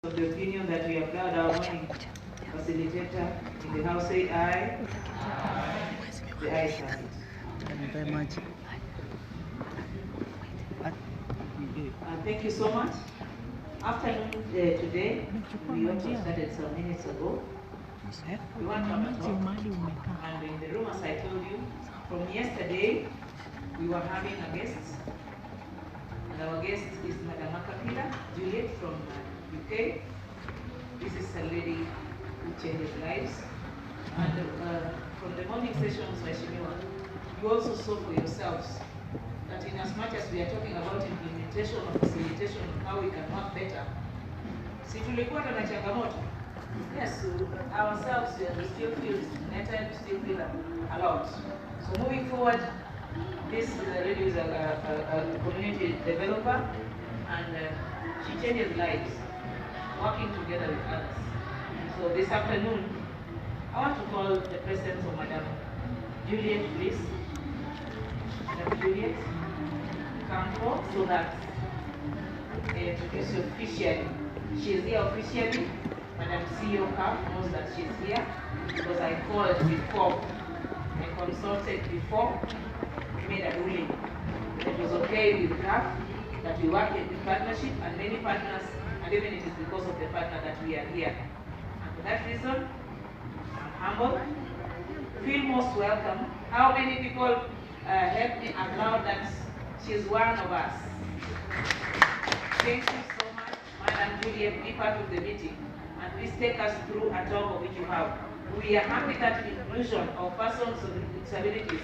Of the opinion that we applaud our morning facilitator in the house, say aye. The ayes have it. Thank you so much. Afternoon today, we also started some minutes ago. We want to have a talk. And in the room, as I told you, from yesterday, we were having a guest. And our guest is Madam Makapila Juliet from UK. This is a lady who changes lives. And from the morning sessions, Waheshimiwa, you also saw for yourselves that in as much as we are talking about implementation or facilitation of how we can work better, si tulikuwa na changamoto. Yes, ourselves we still feel discriminated, we still feel a lot. So moving forward, this lady is a community developer, and she changes lives, working together with others. So this afternoon, I want to call the presence of Madam Juliet, please. Madam Juliet, come forward so that introduce you officially. She is here officially. Madam CEO CAF knows that she is here because I called before, I consulted before, we made a ruling. It was okay with CAF that we work in partnership and many partners, and even it is because of the partner that we are here. And for that reason, I'm humble. Feel most welcome. How many people helped me applaud that she's one of us? Thank you so much, Madam Juliet, be part of the meeting. And please take us through a talk of which you have. We are happy that inclusion of persons with disabilities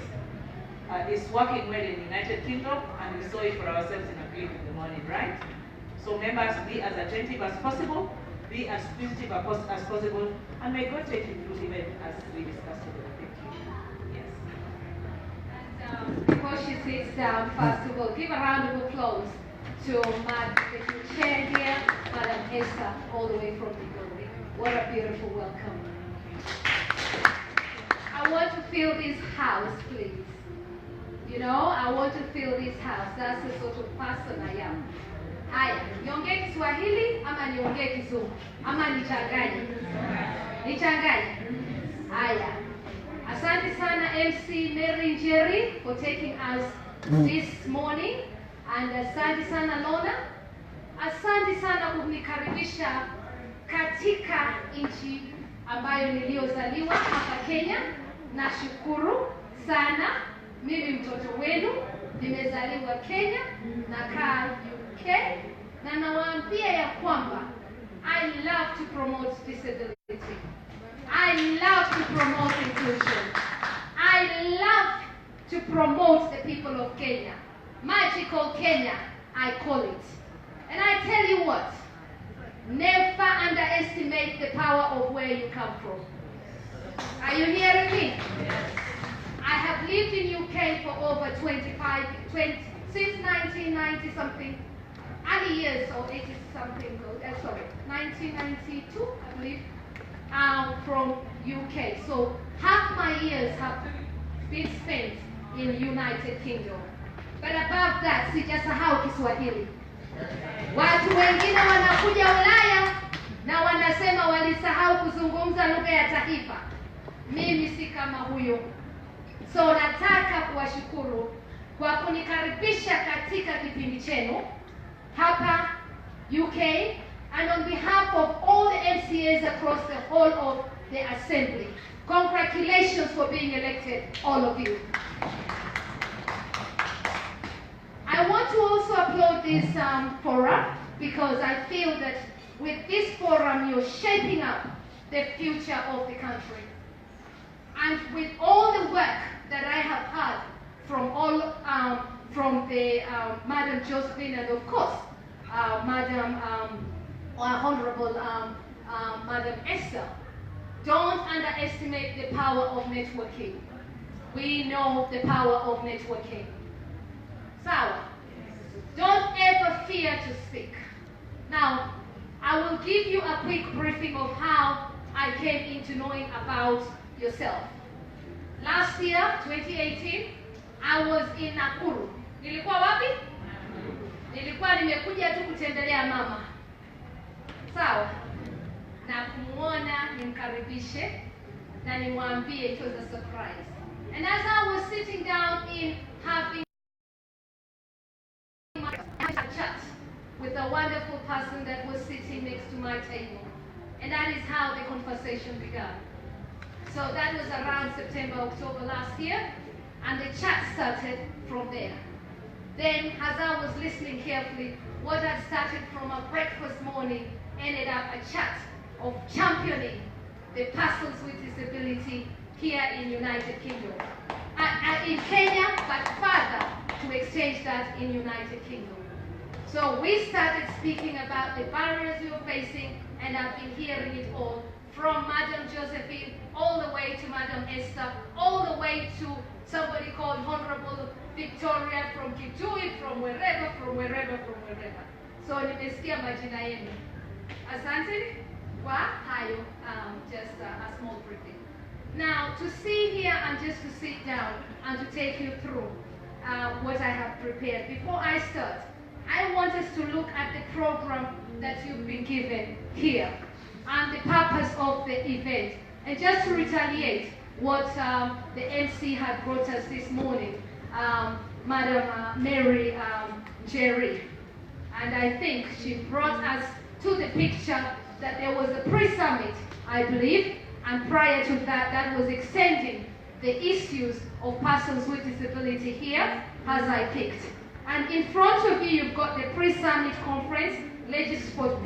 is working well in the United Kingdom, and we saw it for ourselves in a clip in the morning, right? So members, be as attentive as possible, be as positive as possible, and may God take you through even as we discussed today. Thank you. Yes. And before she sits down, first of all, give a round of applause to the chair here, Madam Esther, all the way from the building. What a beautiful welcome. I want to fill this house, please. You know, I want to fill this house. That's the sort of person I am. Haya, niongee Kiswahili ama niongee Kizungu ama nichanganye? Nichanganye. Haya. Asante sana MC Mary Njeri for taking us this morning, and asante sana Lona. Asante sana kunikaribisha katika nchi ambayo niliozaliwa hapa Kenya. Nashukuru sana. Mimi mtoto wenu, nimezaliwa Kenya, nakaa UK, na nawaambia ya kwamba I love to promote disability. I love to promote inclusion. I love to promote the people of Kenya. Magical Kenya, I call it. And I tell you what, never underestimate the power of where you come from. Are you hearing me? Yes. I have lived in UK for over since 1990 something, early years, or 80 something, 1992, I believe, from UK. So half my years have been spent in United Kingdom. But above that, sijasahau Kiswahili. Watu wengine wanakuja Ulaya na wanasema walisahau kuzungumza lugha ya taifa. Mimi si kama huyo. So nataka kuwashukuru kwa kunikaribisha katika kipindi chenu hapa UK, and on behalf of all the MCAs across the whole of the assembly. Congratulations for being elected, all of you. I want to also applaud this forum, because I feel that with this forum you're shaping up the future of the country. And with all the work that I have had from from the Madam Josephine, and of course Madam Honorable Madam Esther, don't underestimate the power of networking. We know the power of networking. So, don't ever fear to speak. Now, I will give you a quick briefing of how I came into knowing about yourself. Last year, 2018, I was in Nakuru. Nilikuwa wapi? Nilikuwa nimekuja tu kutembelea mama. Sawa. Na kumuona nimkaribishe na nimwambie it was a surprise. And as I was sitting down in having a chat with a wonderful person that was sitting next to my table, and that is how the conversation began. So that was around September, October last year, and the chat started from there. Then, as I was listening carefully, what had started from a breakfast morning ended up a chat of championing the persons with disability here in United Kingdom. In Kenya, but further to exchange that in United Kingdom. So we started speaking about the barriers we were facing, and I've been hearing it all, from Madam Josephine, all the way to Madam Esther, all the way to somebody called Honorable Victoria from Kitui, from wherever. So nimesikia majina yenu. Asante kwa hayo, just a small briefing. Now, to see here and just to sit down and to take you through what I have prepared. Before I start, I want us to look at the program that you've been given here and the purpose of the event. And just to retaliate what the MC had brought us this morning, Madam Mary Jerry. And I think she brought us to the picture that there was a pre-summit, I believe, and prior to that, that was extending the issues of persons with disability here, as I picked. And in front of you, you've got the pre-summit conference for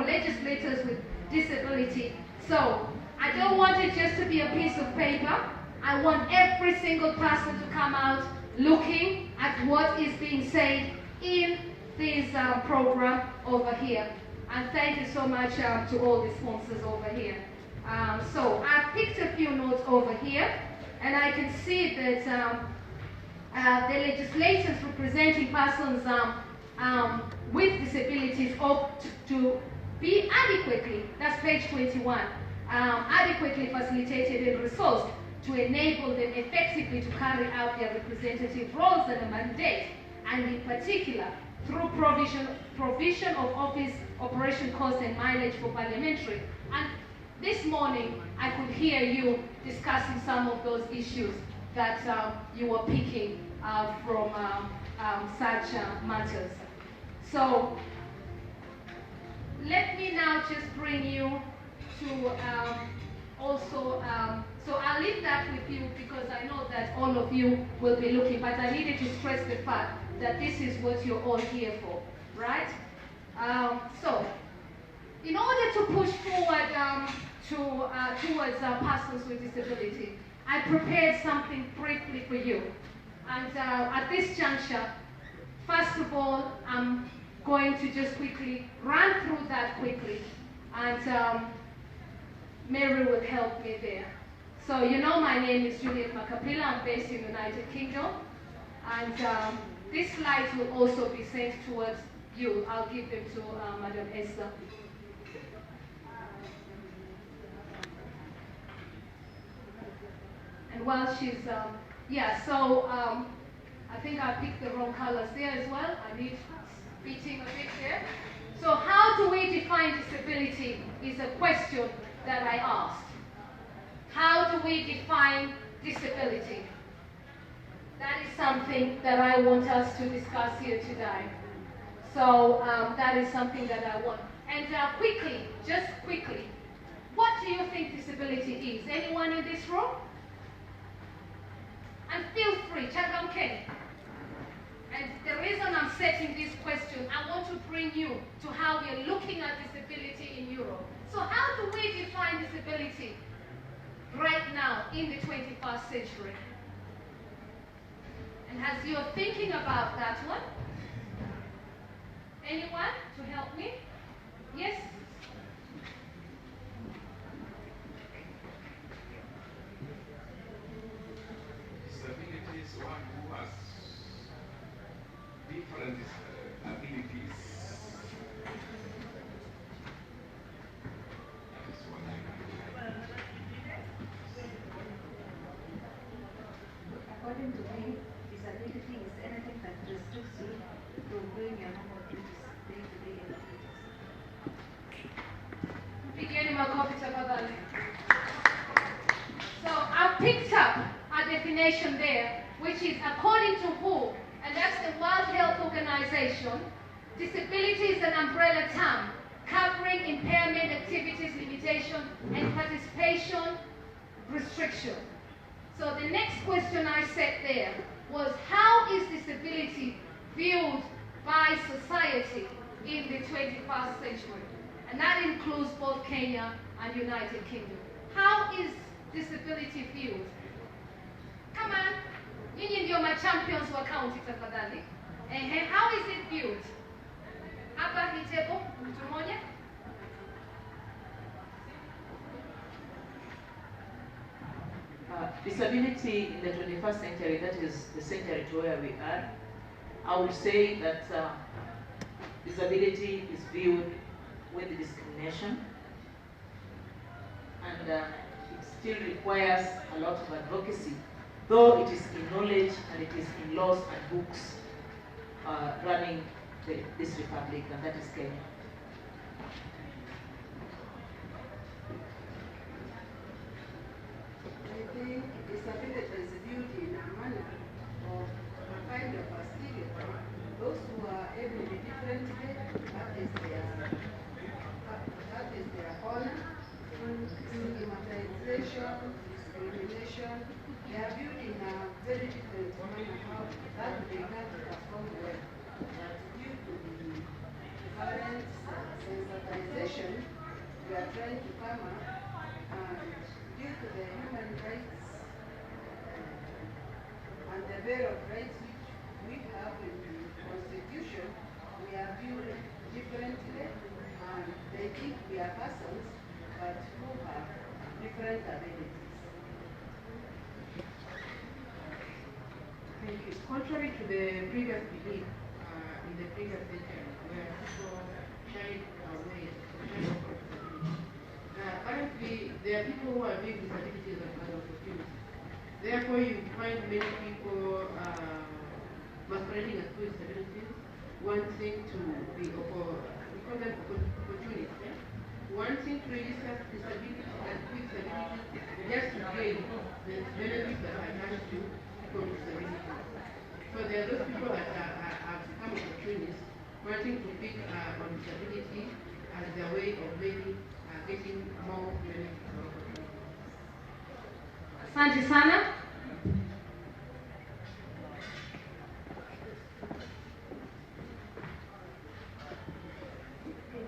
legislators with disability. So I don't want it just to be a piece of paper. I want every single person to come out looking at what is being said in this program over here. And thank you so much to all the sponsors over here. So I picked a few notes over here, and I can see that the legislators representing persons with disabilities ought to be adequately, that's page 21, adequately facilitated and resourced to enable them effectively to carry out their representative roles and a mandate, and in particular, through provision of office operation costs and mileage for parliamentary. And this morning, I could hear you discussing some of those issues that you were picking from such matters. So let me now just bring you to also, so I'll leave that with you because I know that all of you will be looking, but I needed to stress the fact that this is what you're all here for, right? So, in order to push forward towards persons with disability, I prepared something briefly for you. And at this juncture, first of all, I'm going to just quickly run through that quickly, and Mary will help me there. So you know my name is Juliet Makapila, I'm based in the United Kingdom, and these slides will also be sent towards you. I'll give them to Madam Esther. And while she's, I think I picked the wrong colors there as well. I need fitting a bit there. So how do we define disability is a question that I asked. How do we define disability? That is something that I want us to discuss here today. So that is something that I want. And quickly, just quickly, what do you think disability is? Anyone in this room? And feel free, changamke. And the reason I'm setting this question, I want to bring you to how we are looking at disability in Europe. So how do we define disability right now in the 21st century? And as you're thinking about that one, anyone to help me? Yes? Disability is one who has different abilities. That is what I mean. According to me, disability is anything that restricts you from doing your normal duties day-to-day activities. discrimination there, which is according to WHO, and that's the World Health Organization, disability is an umbrella term covering impairment, activities, limitation, and participation restriction. So the next question I set there was, how is disability viewed by society in the 21st century? And that includes both Kenya and United Kingdom. How is disability viewed? Come on, nyinyi ndio champions wa county tafadhali. How is it viewed? Hapa hitebo, mtu mmoja. Disability in the 21st century, that is the century to where we are, I would say that disability is viewed with discrimination, and it still requires a lot of advocacy, though it is in knowledge and it is in laws and books running this republic, and that is Kenya. I think disability is viewed in a manner of a kind of a stereotype. Those who are able to be differently, that is their honor. Stigmatization, discrimination, they are viewed in a very different manner how that they can't perform well. But due to the current sensitization, we are trying to come up, and due to the human rights and the Bill of Rights which we have in the Constitution, we are viewed differently, and they think we are persons, but who have different abilities. Thank you. Contrary to the previous belief in the previous century, where people shied away from disability, currently there are people who are viewing disabilities as an opportunity. Therefore, you find many people masquerading as with disabilities, wanting to be, we call them opportunities, yeah? Wanting to register disability as with disability just to gain the benefits that are attached to people with disability. So there are those people that have become opportunists, wanting to pick on disability as their way of maybe getting more benefits or opportunities. Asante sana.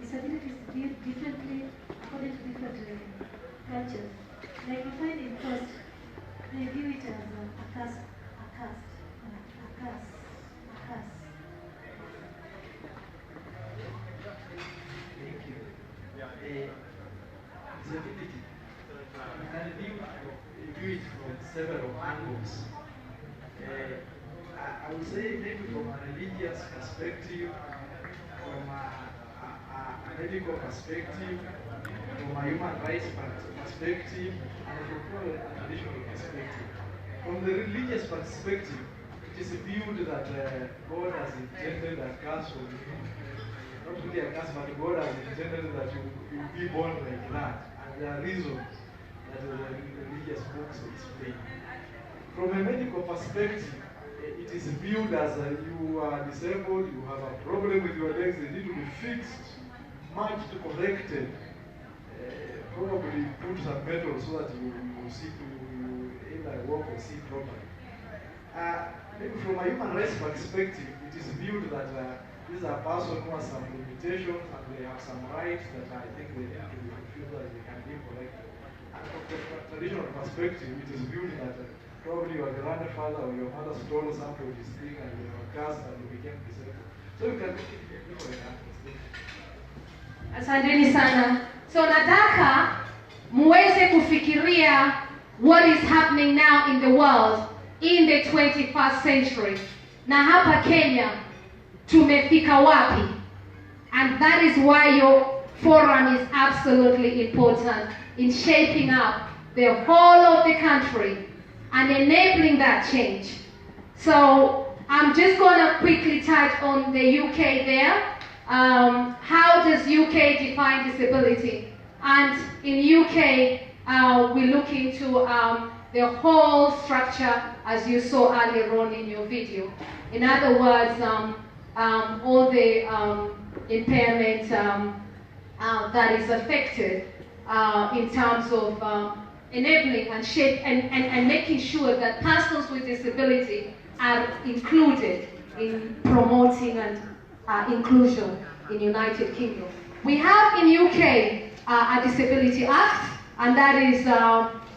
Disability is viewed differently according to different cultures. Like you find in coast, they view it as a curse. Thank you. Disability, we can view it from several angles. I would say maybe from a religious perspective, from a medical perspective, from a human rights perspective, and from a traditional perspective. From the religious perspective, it is viewed that God has intended a curse on you. Not really a curse, but God has intended that you be born like that. And there are reasons that the religious books explain. From a medical perspective, it is viewed as you are disabled, you have a problem with your legs, they need to be fixed, marked, corrected, probably put some metal so that you see, you either walk or see properly. Maybe from a human rights perspective, it is viewed that this is a person who has some limitations and they have some rights that I think they need to be fulfilled that they can be corrected. And from the traditional perspective, it is viewed that probably your grandfather or your mother stole something of this thing and you were cursed and you became disabled. So you can look at different angles. Asanteni sana. So nataka muweze kufikiria what is happening now in the world in the 21st century. Na hapa Kenya tumefika wapi? And that is why your forum is absolutely important in shaping up the whole of the country and enabling that change. So I'm just going to quickly touch on the UK there. How does UK define disability? And in UK, we look into the whole structure as you saw earlier on in your video. In other words, all the impairment that is affected in terms of enabling and and making sure that persons with disability are included in promoting and inclusion in United Kingdom. We have in UK a Disability Act, and that is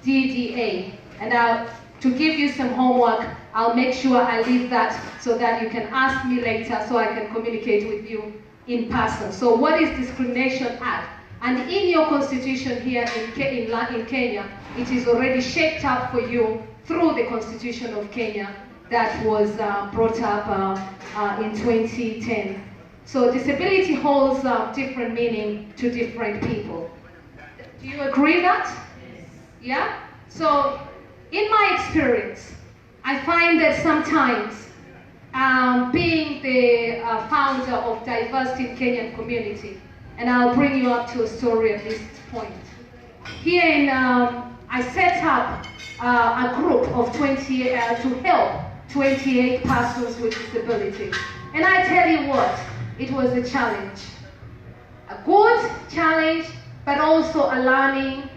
DDA. And to give you some homework, I'll make sure I leave that so that you can ask me later so I can communicate with you in person. So what is Discrimination Act? And in your constitution here in Kenya, it is already shaped up for you through the Constitution of Kenya that was brought up in 2010. So disability holds different meaning to different people. Do you agree that? Yes. Yeah? So in my experience, I find that sometimes being the founder of Diversity in Kenyan Community, and I'll bring you up to a story at this point. Here in, I set up a group of 20 to help 28 persons with disability. And I tell you what, it was a challenge. A good challenge, but also a learning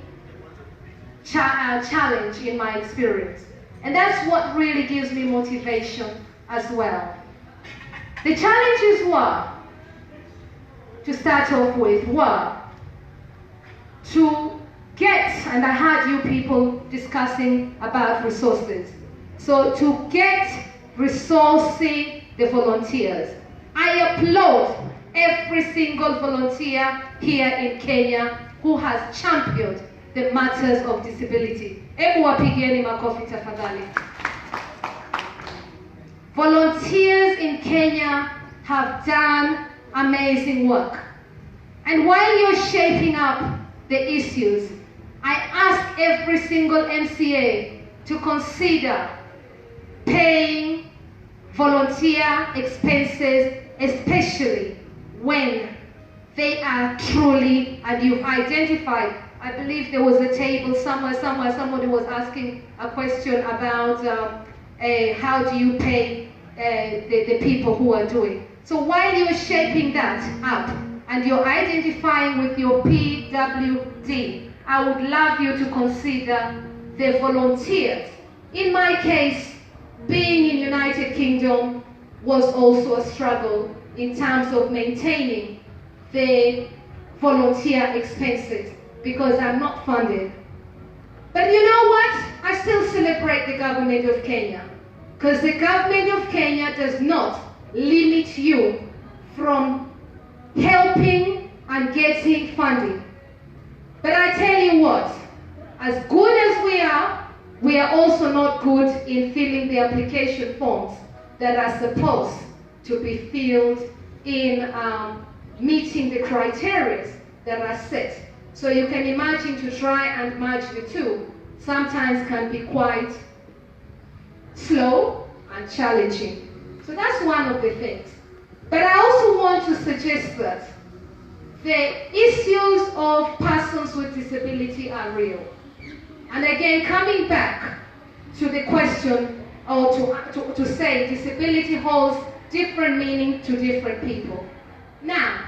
challenge in my experience. And that's what really gives me motivation as well. The challenges were, to start off with, were to get, and I heard you people discussing about resources. So to get resourcing the volunteers. I applaud every single volunteer here in Kenya who has championed the matters of disability. Ebu wapigieni makofi tafadhali. Volunteers in Kenya have done amazing work. And while you're shaping up the issues, I ask every single MCA to consider paying volunteer expenses, especially when they are truly, and you've identified, I believe there was a table somewhere, somebody was asking a question about how do you pay the people who are doing. So while you're shaping that up and you're identifying with your PWD, I would love you to consider the volunteers. In my case, being in United Kingdom was also a struggle in terms of maintaining the volunteer expenses because I'm not funded. But you know what? I still celebrate the government of Kenya because the government of Kenya does not limit you from helping and getting funding. But I tell you what, as good as we are also not good in filling the application forms that are supposed to be filled in meeting the criteria that are set. So you can imagine to try and merge the two sometimes can be quite slow and challenging. So that's one of the things. But I also want to suggest that the issues of persons with disability are real. And again, coming back to the question, or to say disability holds different meaning to different people. Now,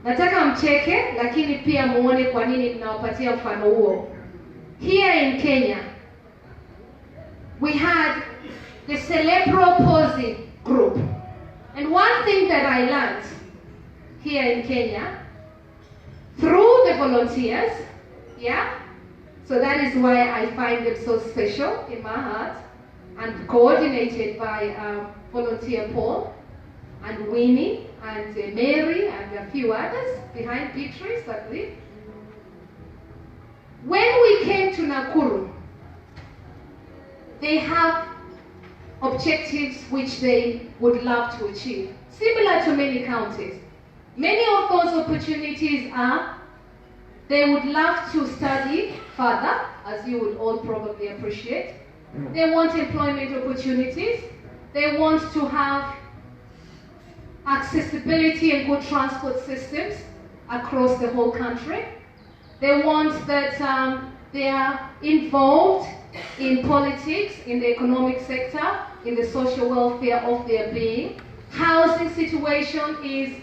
nataka mcheke, lakini pia muone kwa nini ninawapatia mfano huo. Here in Kenya, we had the cerebral palsy group. And one thing that I learned here in Kenya, through the volunteers, yeah? So that is why I find them so special in my heart, and coordinated by volunteer Paul and Winnie and Mary and a few others behind Beatrice, I believe. When we came to Nakuru, they have objectives which they would love to achieve, similar to many counties. Many of those opportunities are, they would love to study further, as you would all probably appreciate. They want employment opportunities. They want to have accessibility and good transport systems across the whole country. They want that they are involved in politics, in the economic sector, in the social welfare of their being. Housing situation is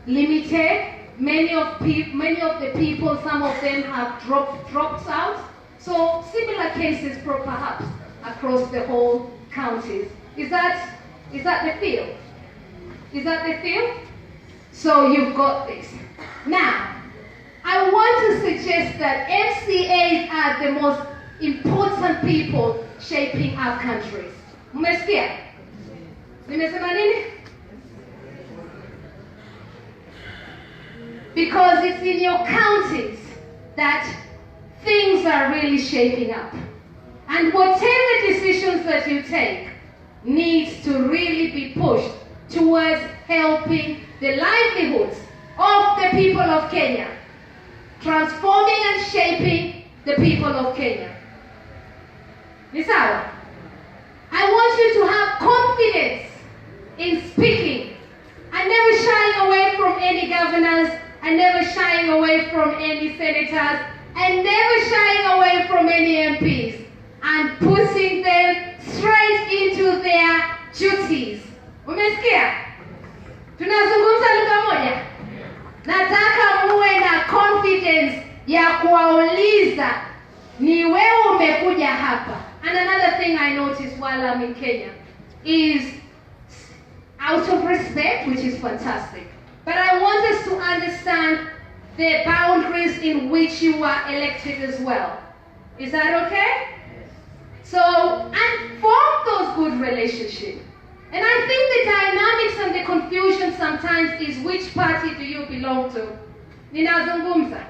limited. Many of the people, some of them have dropped out. So similar cases perhaps across the whole counties. Is that the feel? Is that the feel? So you've got this. Now, I want to suggest that MCAs are the most important people shaping our countries. Mmesikia? Nimesema nini? Because it's in your counties that things are really shaping up. And whatever decisions that you take needs to really be pushed towards helping the livelihoods of the people of Kenya, transforming and shaping the people of Kenya. Ni sawa? I want you to have confidence in speaking and never shying away from any governors, and never shying away from any senators, and never shying away from any MPs, and putting them straight into their duties. Umesikia? Tunazungumza lugha moja? Nataka muwe na confidence ya kuwauliza ni wewe umekuja hapa. And another thing I noticed while I'm in Kenya is out of respect, which is fantastic. But I want us to understand the boundaries in which you are elected as well. Is that okay? So, and form those good relationships. And I think the dynamics and the confusion sometimes is which party do you belong to? Ninazungumza.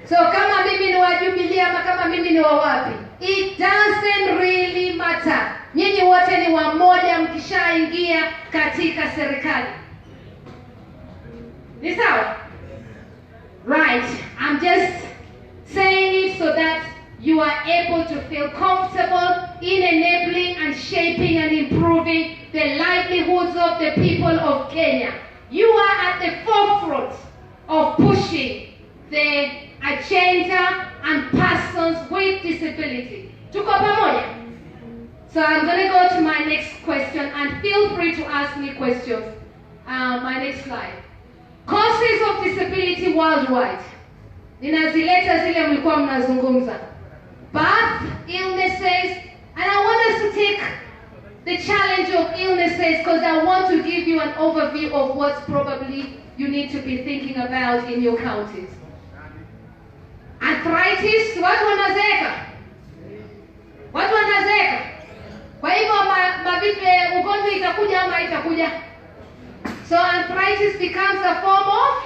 So kama mimi ni wa Jubilee ama kama mimi ni wa wapi? It doesn't really matter. Nyinyi wote ni wamoja mkishaingia katika serikali. Ni sawa? Right. I'm just saying it so that you are able to feel comfortable in enabling and shaping and improving the livelihoods of the people of Kenya. You are at the forefront of pushing the agenda and persons with disability. Tuko pamoja? So I'm going to go to my next question, and feel free to ask me questions. My next slide. Causes of disability worldwide. Ninazileta zile mlikuwa mnazungumza. Birth, illnesses, and I want us to take the challenge of illnesses because I want to give you an overview of what probably you need to be thinking about in your counties. Arthritis, watu wanazeeka. Watu wanazeeka. Kwa hivyo ugonjwa itakuja ama itakuja. So arthritis becomes a form of.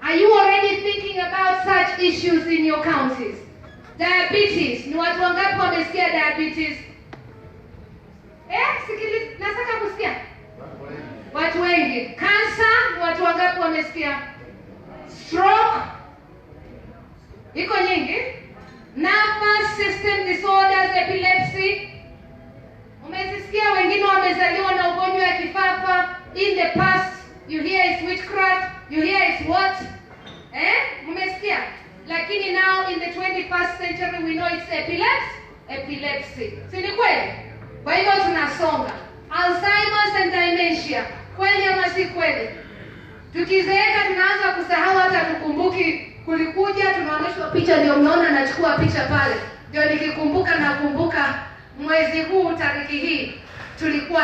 Are you already thinking about such issues in your counties? Diabetes. Ni watu wangapi wamesikia diabetes? Sikiliza, nataka kusikia. Watu wengi. Cancer, ni watu wangapi wamesikia? Stroke. Iko nyingi. Nervous system disorders, epilepsy. Umezisikia wengine wamezaliwa na ugonjwa ya kifafa. In the past, you hear it's witchcraft, you hear it's what? Umesikia? Lakini now in the 21st century we know it's epilepsy. Si ni kweli? Kwa hivyo tunasonga. Alzheimer's and dementia. Kweli ama si kweli? Tukizeeka tunaanza kusahau, hata tukumbuki kulikuja, tunaonyeshwa picha, ndio mnaona nachukua picha pale. Ndio nikikumbuka nakumbuka mwezi huu tariki hii tulikuwa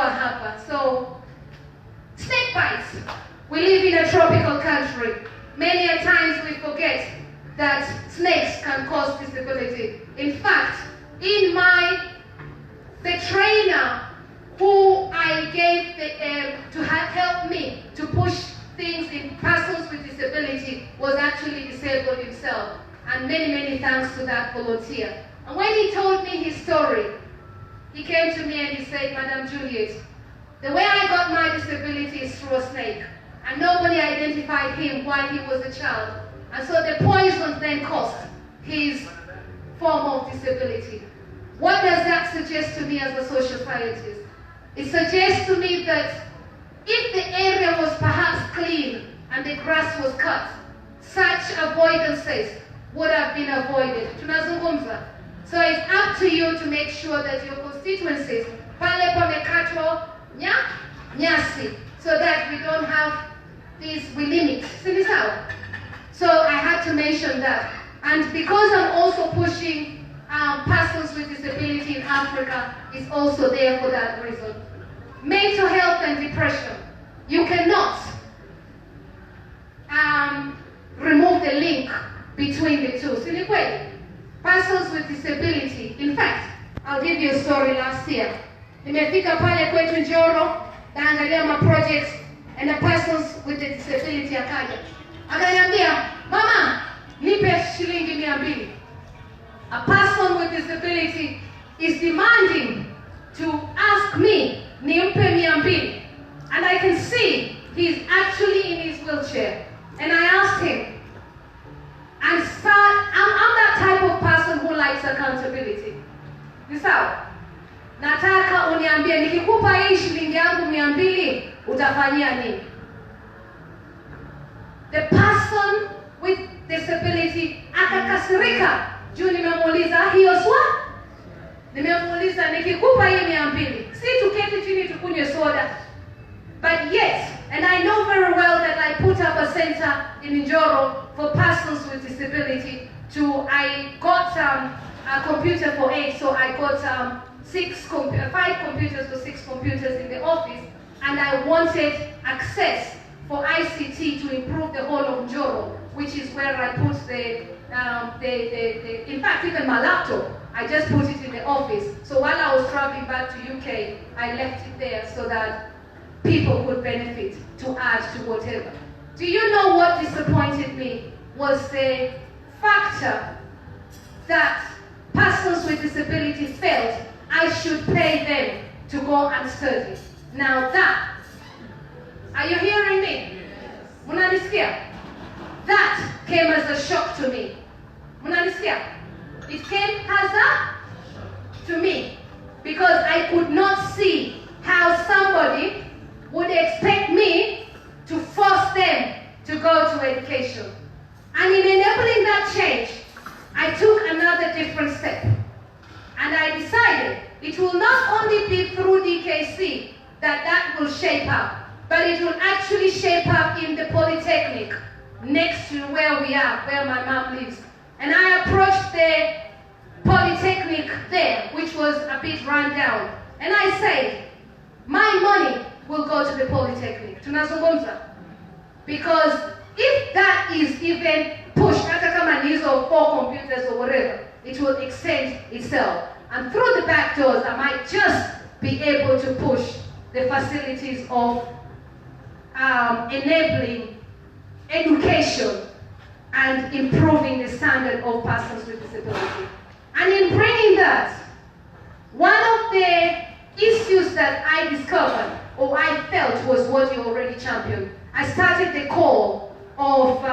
hapa. So snake bites. We live in a tropical country. Many a times we forget that snakes can cause disability. In fact, the trainer who I gave to help me to push things in persons with disability was actually disabled himself. And many thanks to that volunteer. And when he told me his story, he came to me and he said, Madam Juliet, the way I got my disability is through a snake. And nobody identified him while he was a child. And so the poison then caused his form of disability. What does that suggest to me as a social scientist? It suggests to me that if the area was perhaps clean and the grass was cut, such avoidances would have been avoided. Tunazungumza. So it's up to you to make sure that your constituencies pale pamekatwa nyasi, so that we don't have we limit. So I had to mention that. And because I'm also pushing persons with disability in Africa, is also there for that reason. Mental health and depression. You cannot remove the link between the two. Persons with disability. In fact, I'll give you a story last year. Nimefika pale kwetu Njoro, naangalia ma projects, and the persons with the disability akaja. Akaniambia, "Mama, nipe shilingi 200." A person with disability is demanding to ask me, "Nimpe 200." And I can see he's actually in his wheelchair. And I asked him, I'm that type of person who likes accountability. Ni sawa? Nataka uniambie nikikupa hii shilingi yangu 200 utafanyia nini? The person with disability akakasirika juu nimemuuliza hiyo swali. Nimemuuliza nikikupa hii 200, si tuketi chini tukunywe soda. But yet, and I know very well that I put up a center in Njoro for persons with disability. I got a computer for 8, so I got 5 computers for 6 computers in the office, and I wanted access for ICT to improve the whole of Njoro, which is where I put in fact, even my laptop, I just put it in the office. So while I was traveling back to UK, I left it there so that people could benefit to add to whatever. Do you know what disappointed me? Was the factor that persons with disability felt I should pay them to go and study. Now that, are you hearing me? Munanisikia? That came as a shock to me. Munanisikia? It came as a to me because I could not see how somebody would expect me to force them to go to education. And in enabling that change, I took another different step. And I decided it will not only be through DKC that will shape up, but it will actually shape up in the Polytechnic next to where we are, where my mom lives. And I approached the Polytechnic there, which was a bit run down. And I said, my money will go to the Polytechnic. Tunazungumza. Because if that is even pushed, hata kama ni hizo 4 computers or whatever, it will extend itself. And through the back doors, I might just be able to push the facilities of enabling education and improving the standard of persons with disability. And in bringing that, one of the issues that I discovered, or I felt, was what you already championed. I started the call of,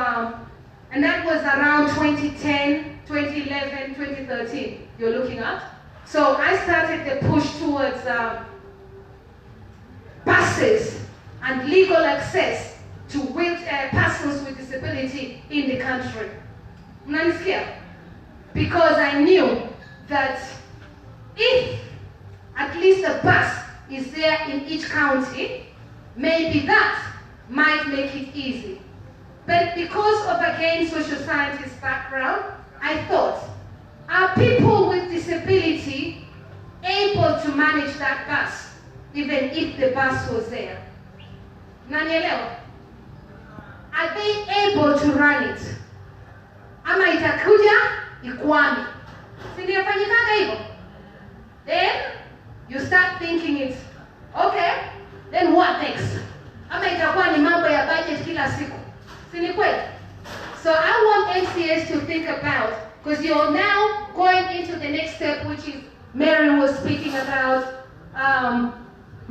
and that was around 2010, 2011, 2013, you're looking at. So I started the push towards buses and legal access to persons with disability in the country. Because I knew that if at least a bus is there in each county, maybe that might make it easy. But because of, again, social scientist background, I thought, are people with disability able to manage that bus, even if the bus was there? Nanielewa? Are they able to run it? Ama itakuja ikwami. Sindiyafanyikanga hivyo? Then you start thinking it, okay, then what next? Ama itakuwa ni mambo ya budget kila siku. Si ni kweli? So I want MCS to think about, because you're now going into the next step, which is Mary was speaking about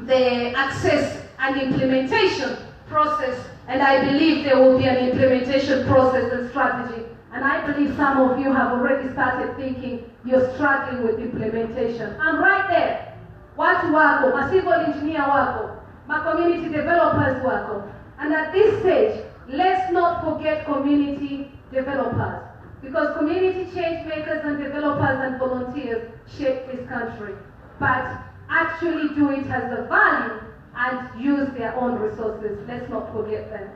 the access and implementation process, and I believe there will be an implementation process and strategy. And I believe some of you have already started thinking you're struggling with implementation. I'm right there. Watu wako, ma civil engineer wako, ma community developers wako. And at this stage, let's not forget community developers. Because community change makers and developers and volunteers shape this country. But actually do it as a value and use their own resources. Let's not forget them.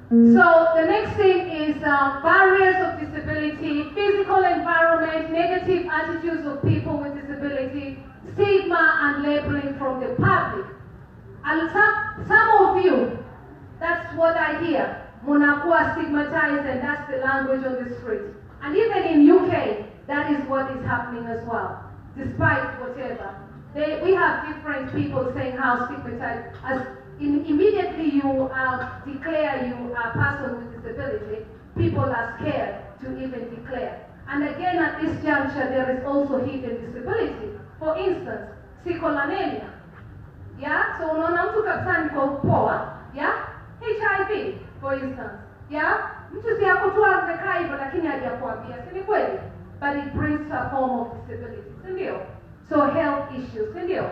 So the next thing is barriers of disability, physical environment, negative attitudes of people with disability, stigma and labeling from the public. And some of you, that's what I hear. Munakuwa stigmatized, and that's the language on the street. And even in UK, that is what is happening as well. Despite whatever, we have different people saying how stigmatized. As immediately you declare you are a person with disability, people are scared to even declare. And again, at this juncture, there is also hidden disability. For instance, sickle anemia. Yeah, so unaona mtu kabisa niko poa, yeah, HIV for instance, yeah, mtu si yako tu amekaa hivyo lakini hajakuambia, si ni kweli? But it brings a form of disability, si ndio? So health issues, si ndio?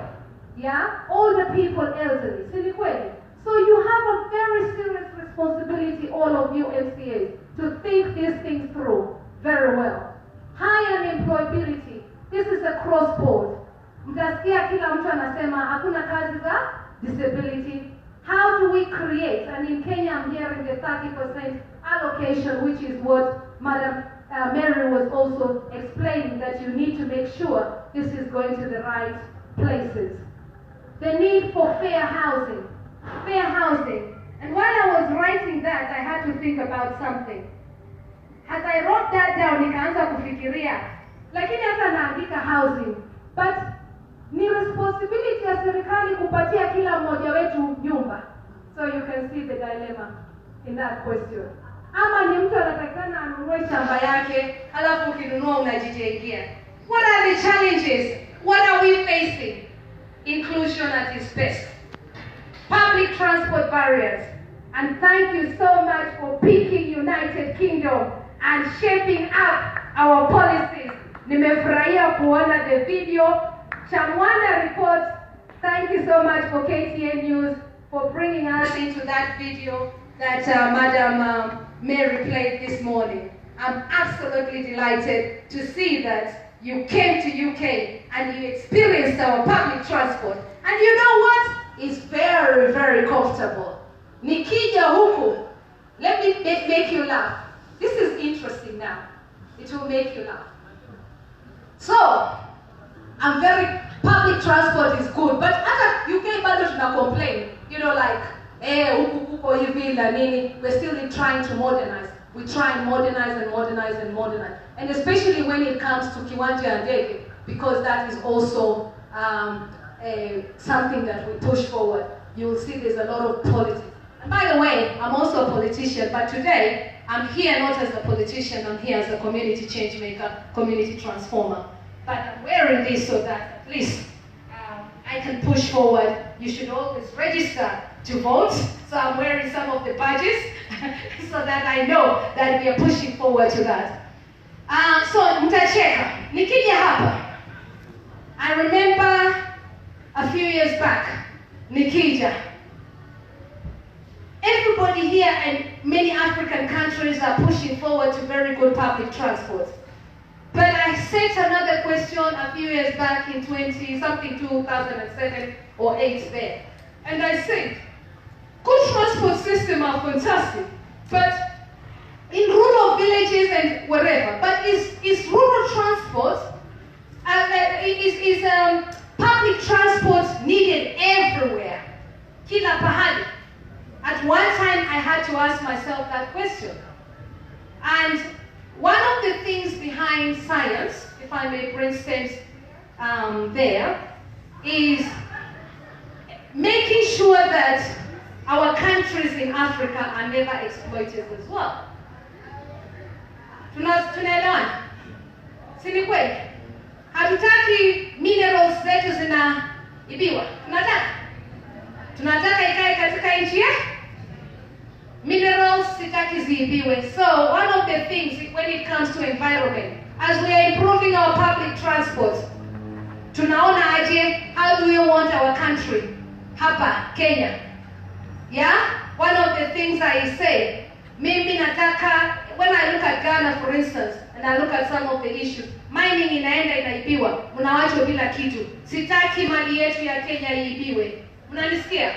Yeah, older people, elderly, si ni kweli? So you have a very serious responsibility, all of you MCAs, to think these things through very well. High unemployability, this is a cross-board. Mtasikia kila mtu anasema hakuna kazi za disability. How do we create? And in Kenya, I'm hearing the 30% allocation, which is what Madam Mary was also explaining, that you need to make sure this is going to the right places. The need for fair housing. Fair housing. And while I was writing that, I had to think about something. As I wrote that down, nikaanza kufikiria, lakini hata naandika housing, but ni responsibility ya serikali kupatia kila mmoja wetu nyumba. So you can see the dilemma in that question. Ama ni mtu anatakana anunue shamba yake, alafu ukinunua unajijengea. What are the challenges? What are we facing? Inclusion at its best. Public transport barriers. And thank you so much for picking United Kingdom and shaping up our policies. Nimefurahia kuona the video. Chamwana report, thank you so much for KTN News for bringing us into that video that Madam Mary played this morning. I'm absolutely delighted to see that you came to UK and you experienced our public transport. And you know what? It's very, very comfortable. Nikija huku, let me make you laugh. This is interesting now. It will make you laugh. So, public transport is good, but as UK bado tuna complain, you know, like, huku kuko hivi la nini, we're still trying to modernize. We try and modernize and modernize and modernize. And especially when it comes to Kiwanja and Ndege, because that is also something that we push forward. You will see there's a lot of politics. And by the way, I'm also a politician, but today, I'm here not as a politician, I'm here as a community change maker, community transformer. But I'm wearing this so that at least I can push forward. You should always register to vote. So I'm wearing some of the badges so that I know that we are pushing forward to that. So mtacheka, nikija hapa. I remember a few years back, nikija. Everybody here and many African countries are pushing forward to very good public transport. But I set another question a few years back in 2007 or 8 there. And I said, good transport system are fantastic, but in rural villages and wherever, but is rural transport, public transport needed everywhere? Kila pahali. At one time, I had to ask myself that question. And one of the things behind science, if I may bring STEMs there, is making sure that our countries in Africa are never exploited as well. Tunaelewana? Si ni kweli? Hatutaki minerals zetu zinaibiwa. Tunataka ikae katika nchi yetu. Minerals sitaki ziibiwe. So one of the things when it comes to environment, as we are improving our public transport, tunaona aje, how do we want our country? Hapa, Kenya. Yeah? One of the things I say, mimi nataka, when I look at Ghana for instance, and I look at some of the issues, mining inaenda inaibiwa, mnawachwa bila kitu. Sitaki mali yetu ya Kenya iibiwe. Mnanisikia?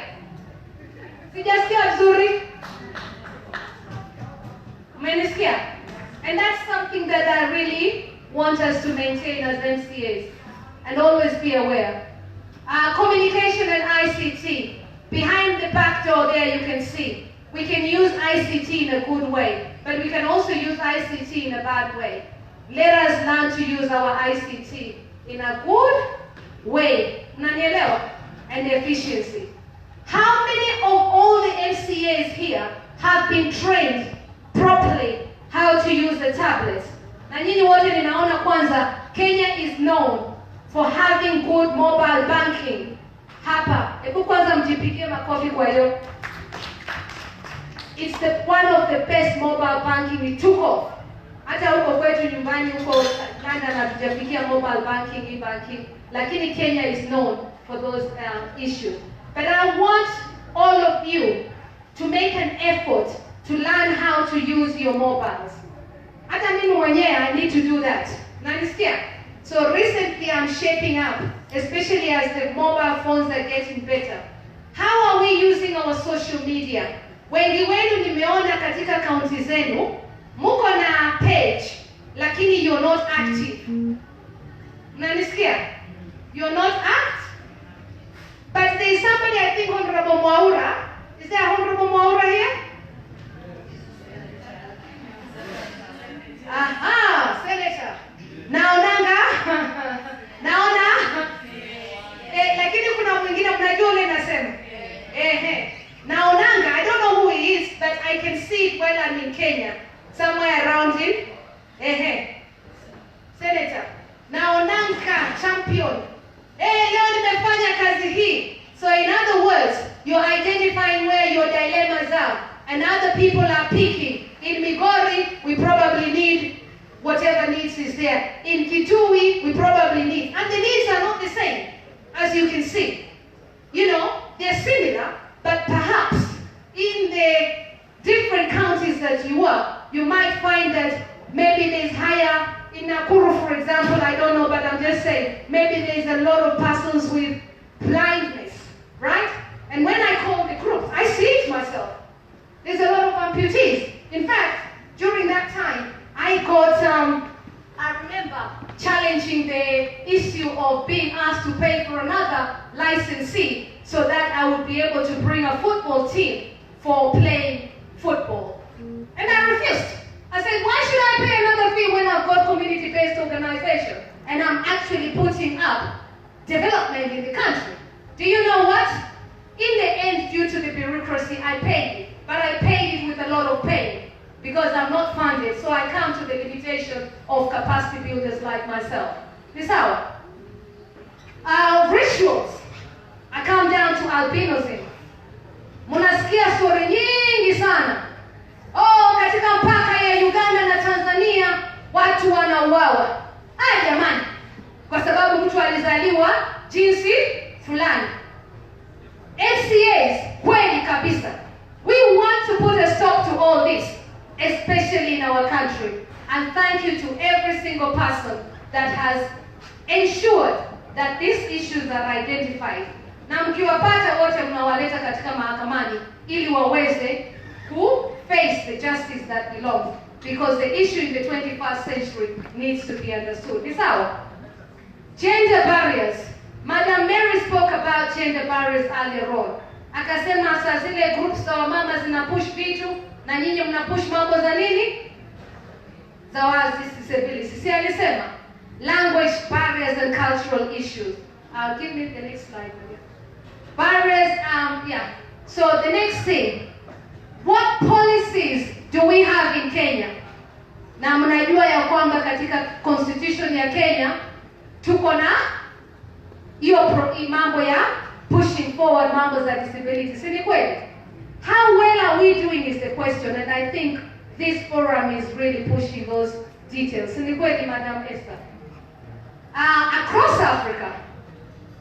Sijasikia vizuri? Mnanisikia? And that's something that I really want us to maintain as MCAs and always be aware. Communication and ICT. Behind the back door there you can see. We can use ICT in a good way, but we can also use ICT in a bad way. Let us learn to use our ICT in a good way. Mnanielewa? And efficiency. How many of all the MCAs here have been trained properly how to use the tablets? Na nyinyi wote ninaona kwanza, Kenya is known for having good mobile banking. Hapa, hebu kwanza mjipigie makofi kwa hiyo. It's one of the best mobile banking. It took off. Hata huko kwetu nyumbani huko London hatujafikia mobile banking, e-banking. Lakini Kenya is known for those issues. But I want all of you to make an effort to learn how to use your mobiles. Hata mimi mwenyewe, I need to do that. Nanisikia? So recently I'm shaping up, especially as the mobile phones are getting better. How are we using our social media? Wengi wenu nimeona katika kaunti zenu, muko na page, lakini you're not active. Mnanisikia? You're not active. But there is somebody, I think Honorable Mwaura. Is there Honorable Mwaura here? Aha, Senator. Naonanga. Naona. Lakini kuna mwingine mnajua ule nasema. Naonanga, I don't know who he is, but I can see it when I'm in Kenya. Somewhere around him. Senator. Naonanga, champion. Leo nimefanya kazi hii. So in other words, you're identifying where your dilemmas are. And other people are picking. In Migori, we probably need whatever needs is there. In Kitui, we probably need. And the needs are not the same, as you can see. You know, they're similar, but perhaps in the different counties that you work, you might find that maybe there's higher, in Nakuru, for example, I don't know, but I'm just saying, maybe there's a lot of persons with blindness, right? And when I call the groups, I see it myself. There's a lot of amputees. In fact, during that time, I remember challenging the issue of being asked to pay for another licensee so that I would be able to bring a football team for playing football. And I refused. I said, why should I pay another fee when I've got community-based organization and I'm actually putting up development in the country? Do you know what? In the end, due to the bureaucracy, I paid it. But I paid it with a lot of pain because I'm not funded. So I come to the limitation of capacity builders like myself. Ni sawa? Rituals. I come down to albinism. Munasikia story nyingi sana. Katika mpaka ya Uganda na Tanzania watu wanauawa. Jamani. Kwa sababu mtu alizaliwa jinsi fulani. MCAs, kweli kabisa. We want to put a stop to all this, especially in our country. And thank you to every single person that has ensured that these issues are identified. Na mkiwapata wote mnawaleta katika mahakamani ili waweze to face the justice that belongs. Because the issue in the 21st century needs to be understood. Is our gender barriers. Madam Mary spoke about gender barriers earlier on. Akasema saa zile groups za wamama zinapush vitu na nyinyi mnapush mambo za nini? Za wazi disability. Si alisema language barriers and cultural issues. Give me the next slide. Barriers, yeah. So the next thing, what policies do we have in Kenya? Na mnajua ya kwamba katika constitution ya Kenya tuko na hiyo mambo ya pushing forward mambo za disability. Si ni kweli? How well are we doing is the question, and I think this forum is really pushing those details. Si ni kweli, Madam Esther? Across Africa,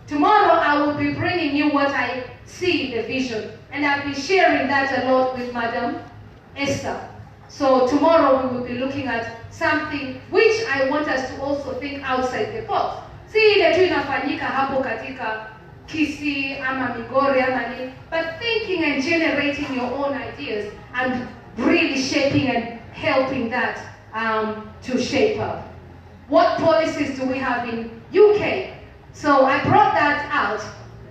tomorrow I will be bringing you what I see in the vision, and I've been sharing that a lot with Madam Esther. So tomorrow we will be looking at something which I want us to also think outside the box. Si ile tu inafanyika hapo katika Kisii ama Migori ama nini, but thinking and generating your own ideas and really shaping and helping that to shape up. What policies do we have in UK? So I brought that out.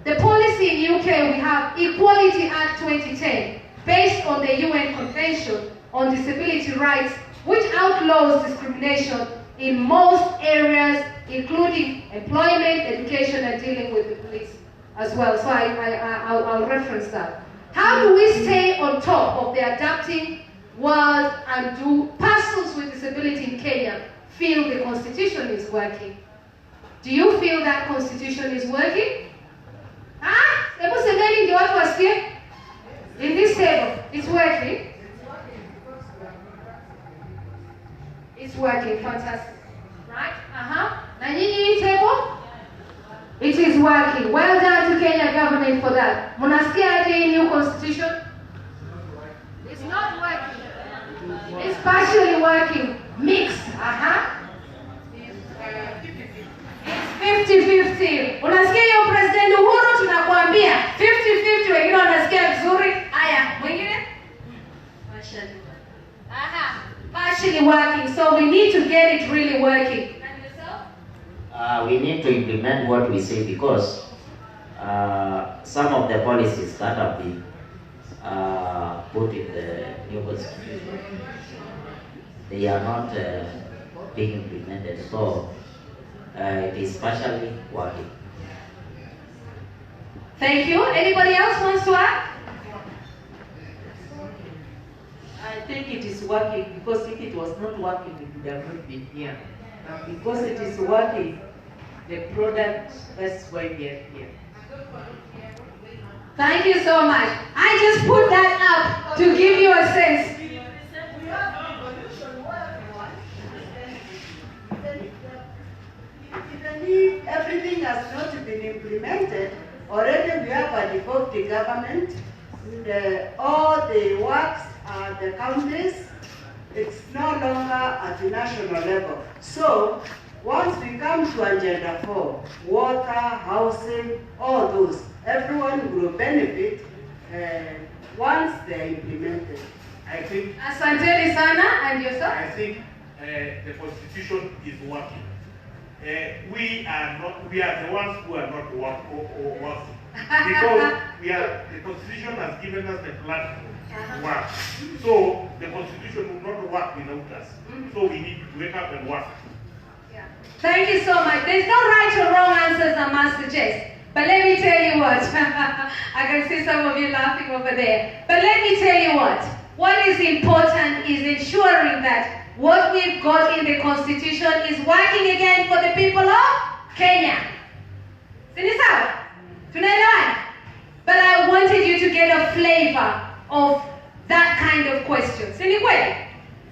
The policy in UK, we have Equality Act 2010, based on the UN Convention on Disability Rights, which outlaws discrimination in most areas, including employment, education, and dealing with the police as well. So I'll reference that. How do we stay on top of the adapting world, and do persons with disability in Kenya feel the constitution is working? Do you feel that constitution is working? Hebu semeni ndio watu wasikie. In this table, it's working. It's working, fantastic. Right? Na nyinyi hii table? It is working. Well done to Kenya government for that. Munasikia aje hii new constitution? It's not working. It's partially working. Mixed. It's 50-50. Unasikia hiyo President Uhuru tunakuambia 50-50, wengine wanasikia vizuri. Haya, mwingine? Partially working. So we need to get it really working. And yourself? We need to implement what we say, because some of the policies that have been put in the new constitution, they are not being implemented. So it is partially working. Thank you. Anybody else wants to add? I think it is working, because if it was not working, it would have not been here. And because it is working, the product, that's why we are here. Thank you so much. I just put that up to give you a sense. Even if everything has not been implemented, already we have a devolved government. All the works at the counties, it's no longer at the national level. So once we come to Agenda 4, water, housing, all those, everyone will benefit once they're implemented. I think, Asanteni sana, and yourself? I think the constitution is working. We are the ones who are not working. Because the constitution has given us the platform to work. So the constitution will not work without us. So we need to wake up and work. Yeah. Thank you so much. There's no right or wrong answers I must suggest. But let me tell you what. I can see some of you laughing over there. But let me tell you what. What is important is ensuring that what we've got in the constitution is working again for the people of Kenya. Sinisawa? Tunaelewana? But I wanted you to get a flavor of that kind of question. Sini kweli?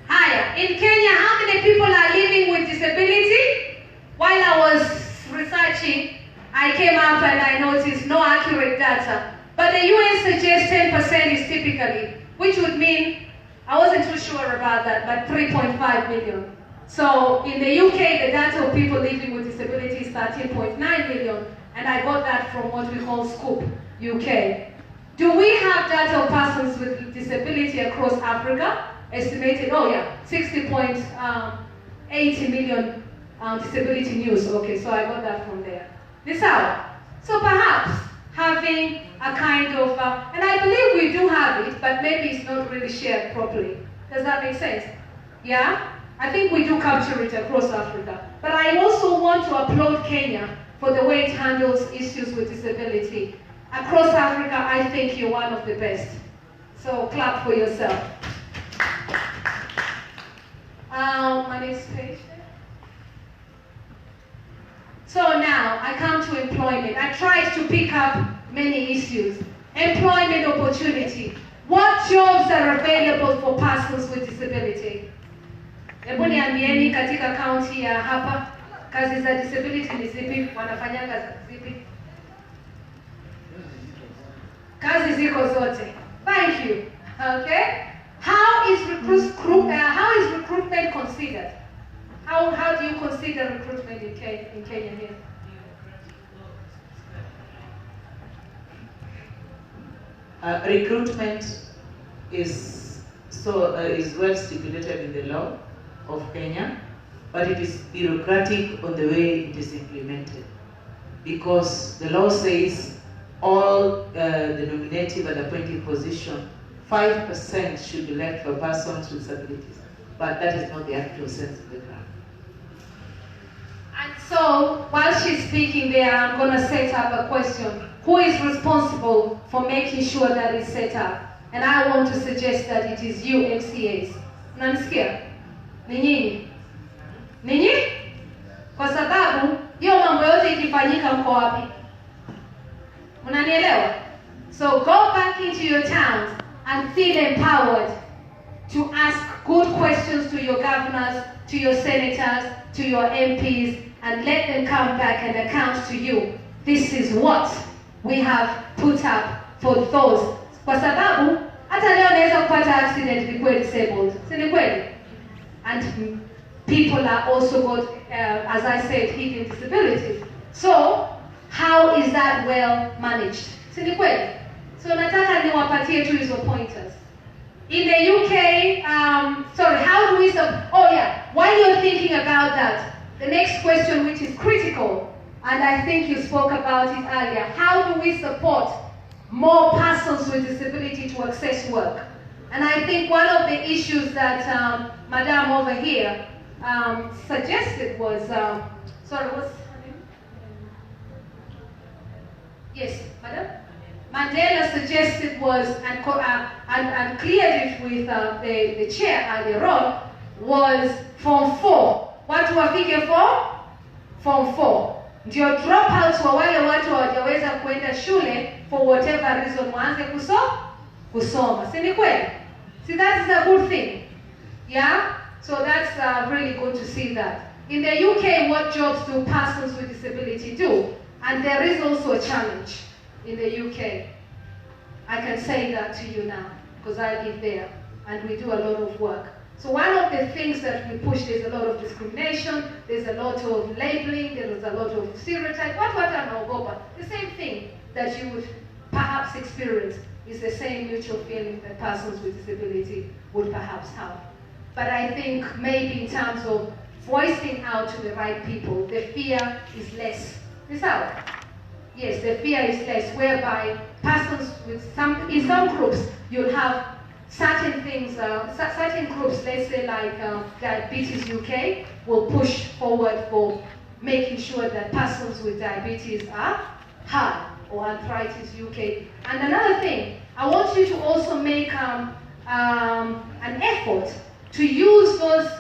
Haya, in Kenya, how many people are living with disability? While I was researching, I came up and I noticed no accurate data. But the UN suggests 10% is typically, which would mean, I wasn't too sure about that, but 3.5 million. So in the UK, the data of people living with disability is 13.9 million. And I got that from what we call Scoop UK. Do we have data of persons with disability across Africa? Estimated, 60.80 million disability news. Okay, so I got that from there. So perhaps having a kind of, and I believe we do have it, but maybe it's not really shared properly. Does that make sense? Yeah? I think we do capture it across Africa. But I also want to applaud Kenya for the way it handles issues with disability. Across Africa, I think you're one of the best. So clap for yourself. My next page. So now, I come to employment. I tried to pick up many issues. Employment opportunity. What jobs are available for persons with disability? Hebu niambieni katika county ya hapa, kazi za disability ni zipi? Wanafanya kazi zipi? Kazi ziko zote. Thank you. Okay? How is recruitment considered? How do you consider recruitment in Kenya here? Recruitment is well stipulated in the law of Kenya, but it is bureaucratic on the way it is implemented. Because the law says all the nominative and appointive position, 5% should be left for persons with disabilities. But that is not the actual sense of the ground. And so, while she's speaking there, I'm going to set up a question. Who is responsible for making sure that it's set up? And I want to suggest that it is you, MCAs. Unanisikia? Ni nyinyi? Ninyi? Kwa sababu, hiyo mambo yote ikifanyika mko wapi? Mnanielewa? So go back into your towns and feel empowered to ask good questions to your governors, to your senators, to your MPs, and let them come back and account to you. This is what we have put up for those. Kwa sababu, hata leo naweza kupata accident before disabled. Si ni kweli? And people are also got, as I said, hidden disabilities. So, how is that well managed? Si ni kweli? So nataka niwapatie tu hizo pointers. In the UK, how do we while you're thinking about that, the next question, which is critical, and I think you spoke about it earlier, how do we support more persons with disability to access work? And I think one of the issues that Madame over here suggested was, what's her name? Yes, Madam? Mandela suggested was, and cleared it with the chair earlier on, was Form 4. Watu wafike Form 4. Ndio dropouts wa wale watu hawajaweza kuenda shule for whatever reason waanze kusoma. Si ni kweli? See, that is a good thing. Yeah? So that's really good to see that. In the UK, what jobs do persons with disability do? And there is also a challenge in the UK. I can say that to you now, because I live there, and we do a lot of work. So one of the things that we push, there's a lot of discrimination, there's a lot of labeling, there's a lot of stereotype. What anaogopa? The same thing that you would perhaps experience is the same mutual feeling that persons with disability would perhaps have. But I think maybe in terms of voicing out to the right people, the fear is less. Is out. Yes, the fear is less, whereby persons with in some groups, you'll have certain things, certain groups, let's say like Diabetes UK, will push forward for making sure that persons with diabetes are heard, or Arthritis UK. And another thing, I want you to also make an effort to use those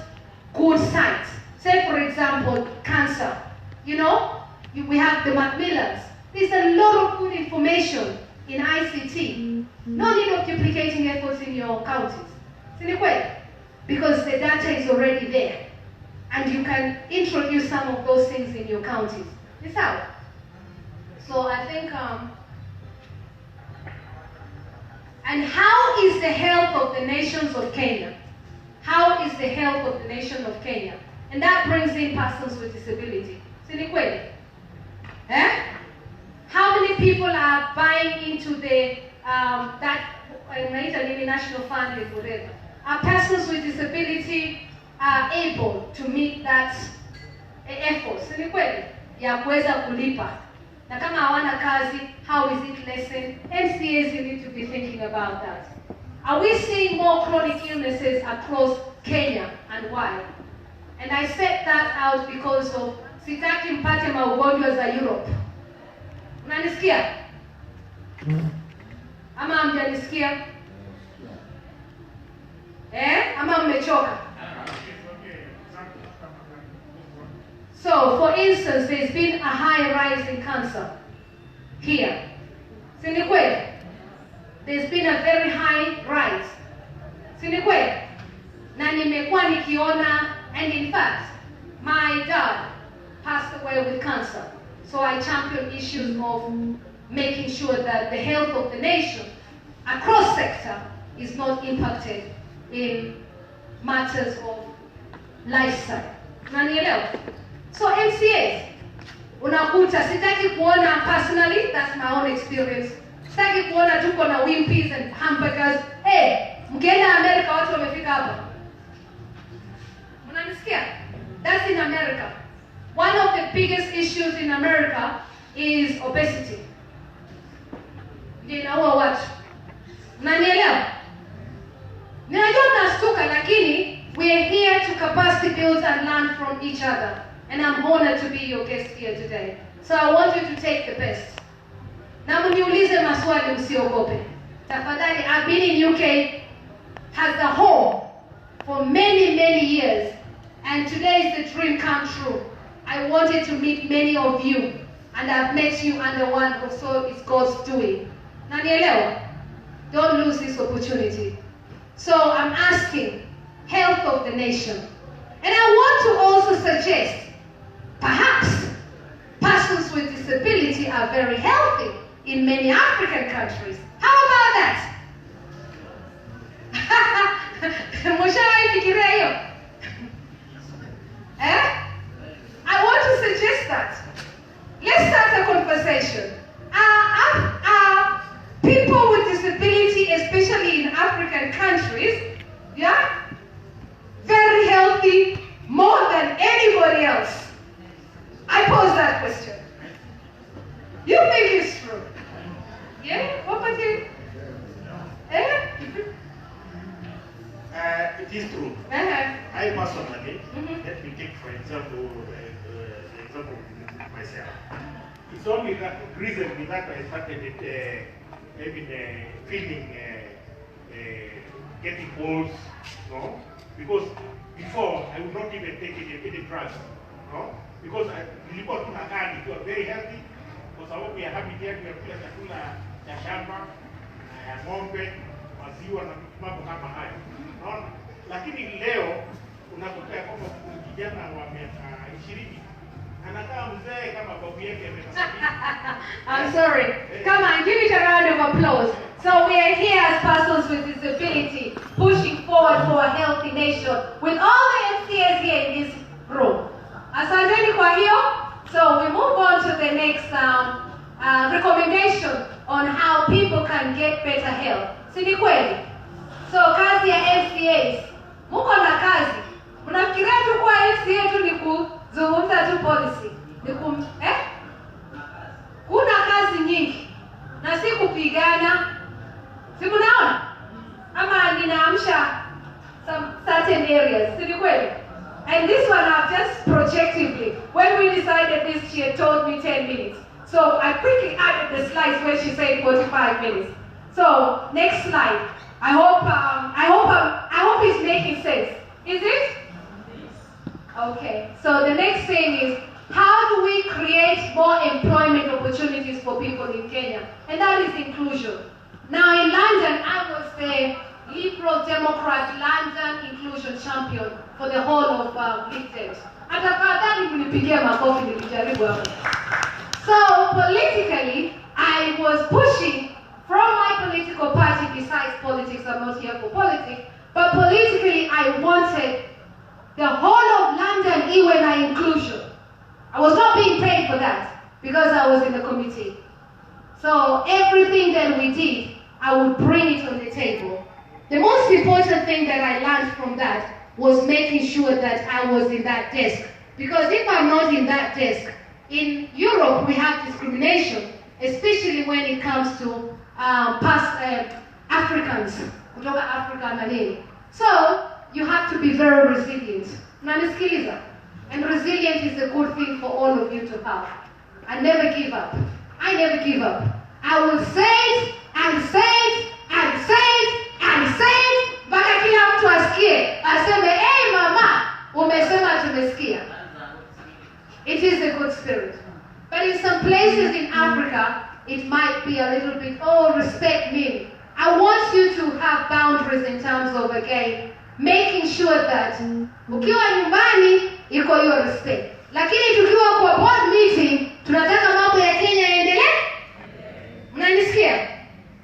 good sites. Say, for example, cancer. You know, we have the Macmillans. There's a lot of good information in ICT. No need of duplicating efforts in your counties. Because the data is already there. And you can introduce some of those things in your counties. It's out. So I think, and how is the health of the nations of Kenya? How is the health of the nation of Kenya? And that brings in persons with disability. How many people are buying into the National Fund or whatever? Are persons with disability able to meet that effort? Ya kuweza kulipa. Na kama hawana kazi, how is it lessened? MCAs, you need to be thinking about that. Are we seeing more chronic illnesses across Kenya, and why? And I set that out because of sitaki mpate maugonjwa za Europe. Unanisikia? Ama hamjanisikia? Ama mmechoka? So, for instance, there's been a high rise in cancer here. Si ni kweli? There's been a very high rise. Si ni kweli? Na nimekuwa nikiona, and in fact, my dad passed away with cancer. So I champion issues of making sure that the health of the nation across sector is not impacted in matters of lifestyle. Unanielewa? So MCAs, unakuta sitaki kuona personally, that's my own experience. Sitaki kuona tuko na Wimpys and hamburgers. Hey, mkienda America watu wamefika hapa. Unanisikia? That's in America. One of the biggest issues in America is obesity. Ndio inaua watu. Unanielewa? Ninajua mnastuka, lakini we are here to capacity build and learn from each other. And I'm honored to be your guest here today. So I want you to take the best. Na mniulize maswali, usiogope. Tafadhali, I've been in UK as a home for many, many years. And today is the dream come true. I wanted to meet many of you. And I've met you under one who saw it's God's doing. Nanielewa? Don't lose this opportunity. So I'm asking, health of the nation. And I want to also suggest, perhaps, persons with disability are very healthy in many African countries. How about that? Mshawahi fikiria hiyo? I want to suggest that. Let's start a conversation. People with disability, especially in African countries, yeah, very healthy, more than anybody else. I pose that question. You think it's true? Yeah? What about you? It is true. I personally, let me take for example, the example of myself. It's only that recently that I started feeling getting colds, no? Because before I would not even take any drugs, no? Because nilikuwa tunakaa nikiwa very healthy, kwa sababu ya habit yetu ya kula chakula cha shamba, ya ng'ombe, maziwa na mambo kama hayo. Unaona? Lakini leo unakuta ya kwamba kijana wa miaka 20 anakaa mzee kama babu yake I'm sorry. Come on, give it a round of applause. So we are here as persons with disability, pushing forward for a healthy nation with all the MCAs here in this room. Asanteni kwa hiyo. So we move on to the next recommendation on how people can get better health. Si ni kweli? So kazi ya MCAs, muko na kazi. Mnafikiria tu kwa MCA tu ni kuzungumza tu policy. Kuna kazi nyingi. Na si kupigana. Si mnaona? Ama ninaamsha some certain areas. Si ni kweli? And this one I've just projectively, when we decided this, she had told me 10 minutes. So I quickly added the slides where she said 45 minutes. So next slide. I hope it's making sense. Is it? Okay. So the next thing is, how do we create more employment opportunities for people in Kenya? And that is inclusion. Now in London, I was the Liberal Democrat London Inclusion Champion for the whole of LinkedIn. So politically, I was pushing from my political party. Besides politics, I'm not here for politics, but politically I wanted the whole of London Iwena inclusion. I was not being paid for that because I was in the committee. So everything that we did, I would bring it on the table. The most important thing that I learned from that was making sure that I was in that desk. Because if I'm not in that desk, in Europe we have discrimination, especially when it comes to Africans, kutoka Africa na nini. So you have to be very resilient. Unanisikiliza? And resilient is a good thing for all of you to have. And never give up. I never give up. I will say it and say it and say it and say it mpaka kila mtu asikie aseme, hey mama, umesema tumesikia. It is a good spirit. But in some places in Africa, it might be a little bit, oh, respect me. I want you to have boundaries in terms of, again, making sure that ukiwa nyumbani iko hiyo respect. Lakini tukiwa kwa board meeting, tunataka mambo ya Kenya yaendelee. Mnanisikia?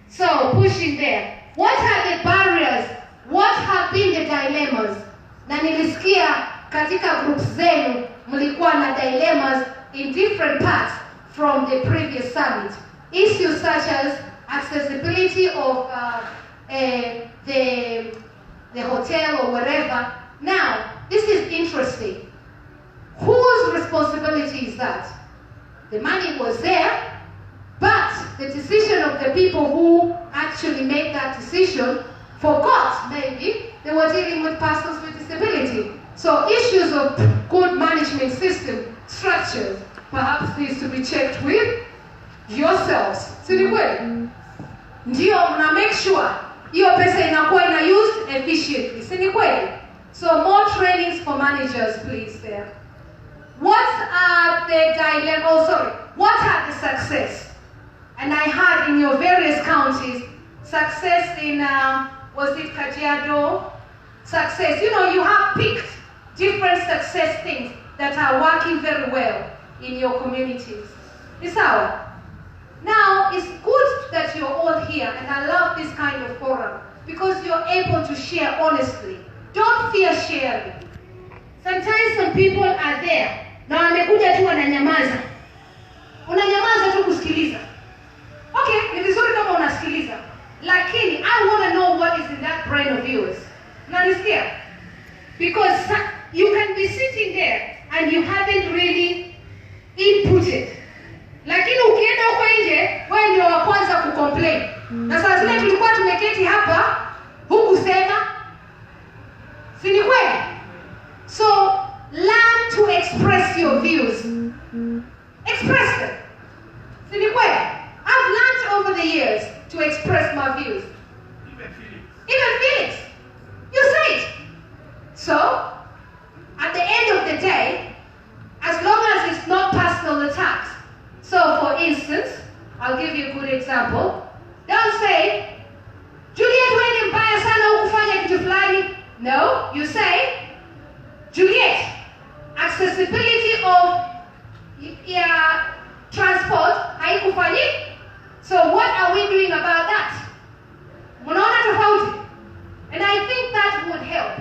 So, pushing there. What are the barriers? What have been dilemmas. Na nilisikia katika groups zenu mlikuwa na dilemmas in different parts from the previous summit. Issues such as accessibility of the hotel or wherever. Now, this is interesting. Whose responsibility is that? The money was there, but the decision of the people who actually made that decision forgot maybe they were dealing with persons with disability. So issues of good management system structures perhaps needs to be checked with yourselves. Si ni kweli? Ndio mna make sure hiyo pesa inakuwa ina used efficiently. Si ni kweli? So more trainings for managers please there. What are the what are the success? And I heard in your various counties, success in, was it Kajiado? Success, you know, you have picked different success things that are working very well in your communities. It's our. Now, it's good that you're all here, and I love this kind of forum, because you're able to share honestly. Don't fear sharing. Sometimes some people are there, na wamekuja tu wananyamaza. Unanyamaza tu kusikiliza. Okay, ni vizuri kama unasikiliza. Lakini, I want to know what is in that brain of yours. Unanisikia? Because you can be sitting there and you haven't really inputted. Lakini ukienda huko nje, wewe ndio wa kwanza kucomplain. Na saa zile tulikuwa tumeketi hapa, hukusema. Si ni kweli? So, learn to express your views. Express them. Si ni kweli? I've learned over the years to express my views. Even feelings. You say it. So, at the end of the day, as long as it's not personal attacks. So, for instance, I'll give you a good example. Don't say, Juliet, wewe ni mbaya sana hukufanya kitu fulani. No, you say, Juliet, accessibility of transport haikufanyika. So what are we doing about that? Mnaona tofauti? And I think that would help.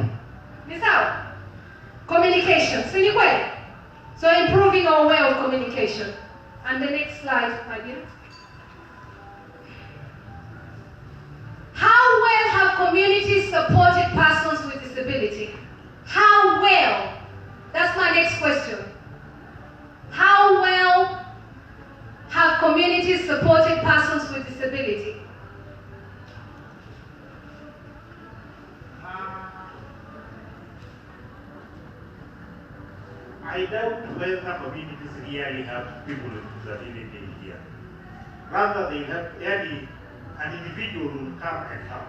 Ni sawa? Communication. Si ni kweli? So improving our way of communication. And the next slide, my dear. How well have communities supported persons with disability? How well? That's my next question. How well have communities supported persons with disability? I doubt whether communities really have people with disability here. Rather, they have an individual who will come and help.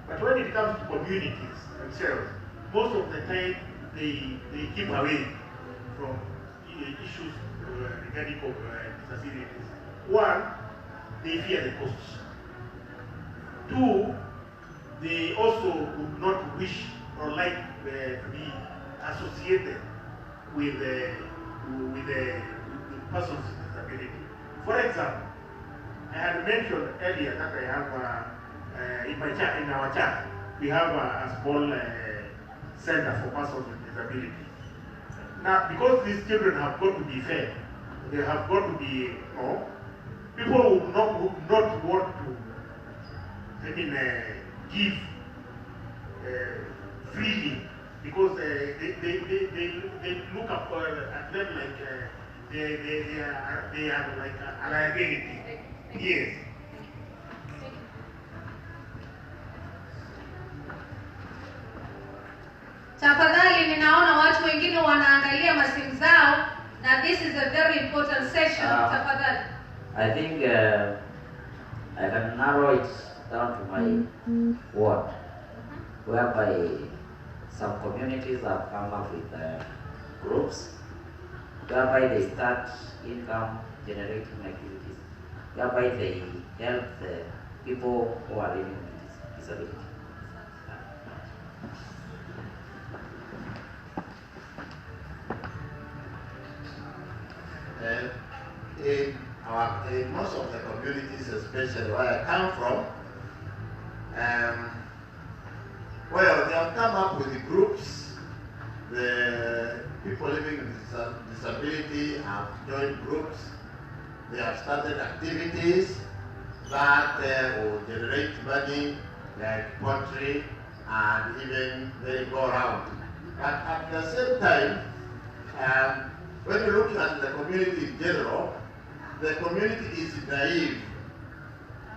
But when it comes to communities themselves, most of the time they keep away from issues regarding disabilities. One, they fear the costs. Two, they also would not wish or like to be associated with persons with disability. For example, I had mentioned earlier that I have in our chat, we have a small center for persons with disability. Now, because these children have got to be fed, they have got to be, people would not want to, give freely, because they look up at them like they are like a liability. Yes. Tafadhali ninaona watu wengine wanaangalia masimu zao, na this is a very important session. Tafadhali. I think I can narrow it down to my ward, whereby some communities have come up with groups, whereby they start income generating activities, whereby they help the people who are living with disability. In most of the communities, especially where I come from, Well, they have come up with the groups. The people living with disability have joined groups. They have started activities that will generate money, like poultry and even merry-go-round. But at the same time, when you look at the community in general, the community is naive,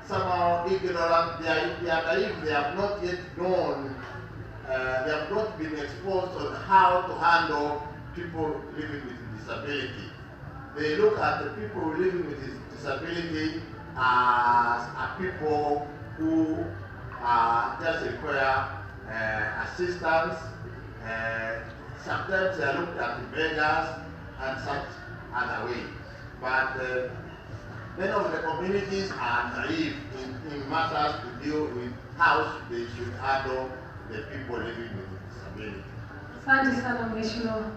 somehow ignorant. They are naive. They have not yet known. They have not been exposed on how to handle people living with disability. They look at the people living with disability as people who just require assistance. Sometimes they are looked at as beggars and such other way. But many of the communities are naive in matters to deal with how they should handle the people living with disability. Asante sana Mheshimiwa.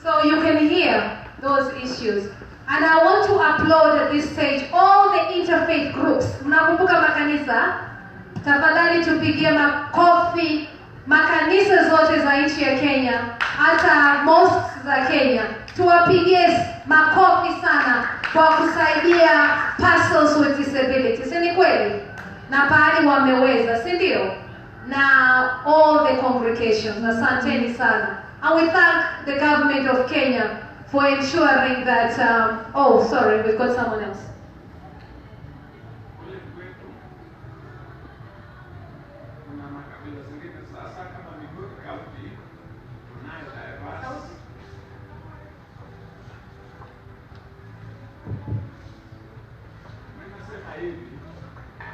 So you can hear those issues. And I want to applaud at this stage all the interfaith groups. Mnakumbuka makanisa? Tafadhali tupigie makofi makanisa zote za nchi ya Kenya, hata mosques za Kenya. Tuwapigie makofi sana kwa kusaidia persons with disabilities. Si ni kweli? Na pahali wameweza, si ndio? Na all the congregations. Asanteni sana. And we thank the government of Kenya for ensuring that, oh, sorry, we've got someone else.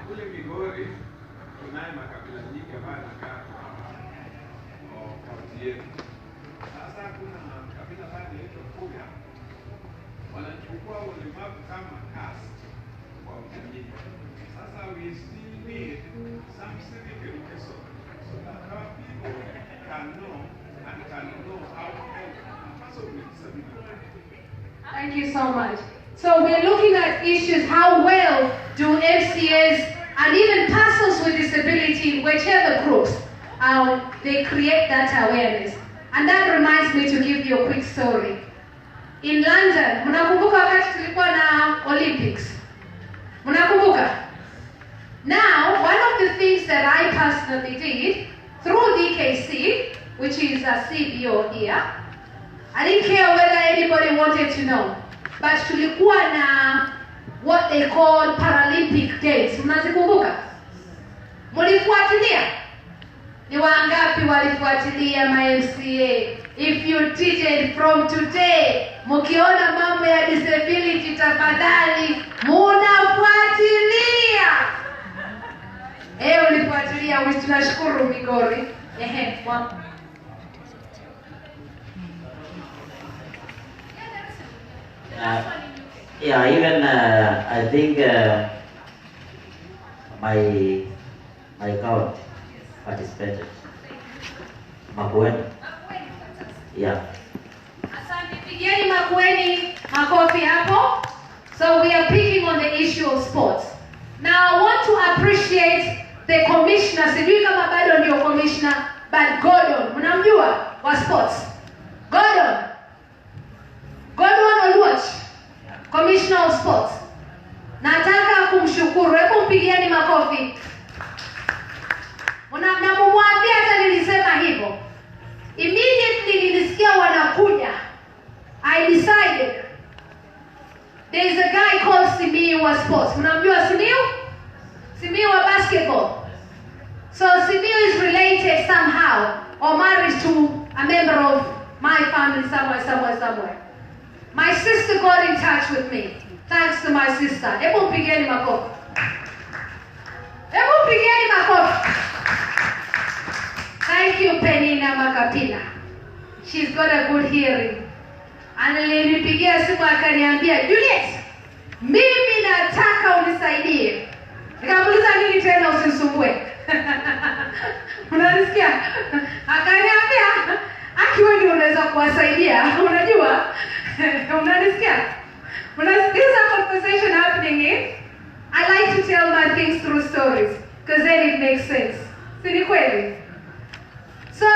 Kule Migori tunaye makabila nyingi ambayo yanakaa kaunti yetu. Sasa kuna kabila fulani inaitwa Kuya, wanachukua ulemavu kama caste kwa utajiri. Sasa we still need some civic education so that our people can know and can know how to help a person with disability. Thank you so much. So we're looking at issues, how well do FCAs and even persons with disability, whichever groups, they create that awareness. And that reminds me to give you a quick story. In London, mnakumbuka wakati tulikuwa na Olympics? Mnakumbuka? Now, one of the things that I personally did through DKC, which is a CBO here, I didn't care whether anybody wanted to know, but tulikuwa na what they call Paralympic Games. Mnazikumbuka? Mulifuatilia? Ni wangapi walifuatilia MCA? If you didn't, from today, mukiona mambo ya disability, tafadhali munafuatilia. Ulifuatilia, tunashukuru Migori. Yeah, even I think my county participated. Makueni. Yeah. Asante, pigeni Makueni makofi hapo. So we are picking on the issue of sports. Now I want to appreciate the commissioner. Sijui kama bado ndio commissioner, but Gordon, mnamjua wa sports? Gordon Oluoch, commissioner of sports. Nataka kumshukuru. Hebu mpigieni makofi. Mnamwambia hata nilisema hivyo. Immediately nilisikia wanakuja, I decided there is a guy called Simiyu wa sports. Mnamjua Simiyu? Simiyu wa basketball. So Simiyu is related somehow or married to a member of my family somewhere. My sister got in touch with me. Thanks to my sister. Hebu pigeni makofi. Hebu pigeni makofi. Thank you, Penina Makapila. She's got a good hearing. Alinipigia simu akaniambia, Juliet, mimi nataka unisaidie. Nikamuuliza nini tena usinisumbue. Unanisikia? Akaniambia, akiwa ndio unaweza kuwasaidia. Unajua? Unanisikia? There's a conversation happening here. I like to tell my things through stories because then it makes sense. Si ni kweli? So,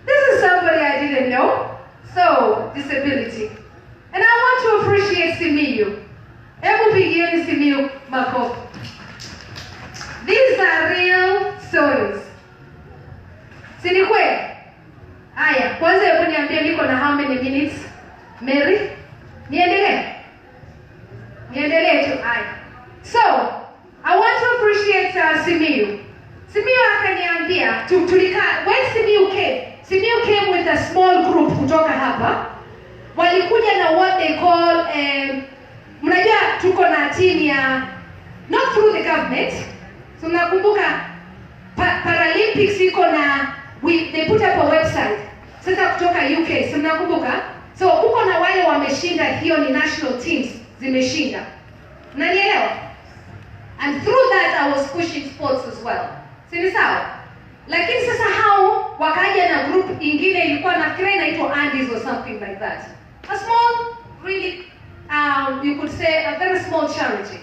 this is somebody I didn't know. So, disability. And I want to appreciate Simiyu. Hebu pigieni Simiyu makofi. These are real stories. Si ni kweli? Haya, kwanza hebu niambie niko na how many minutes? Mary? Niendelee? Niendelee tu. Haya. So, I want to appreciate Simiyu. Simiyu akaniambia, when Simiyu came with a small group kutoka hapa. Walikuja na what they call, mnajua tuko na team ya, not through the government. So mnakumbuka Paralympics iko na, they put up a website. Sasa kutoka UK, so mnakumbuka? So uko na wale wameshinda, hiyo ni national teams zimeshinda. Unanielewa? And through that I was pushing sports as well. Si ni sawa? Lakini sasa hao wakaja na group ingine ilikuwa nafikiri inaitwa Andes or something like that. A small, really, you could say a very small charity.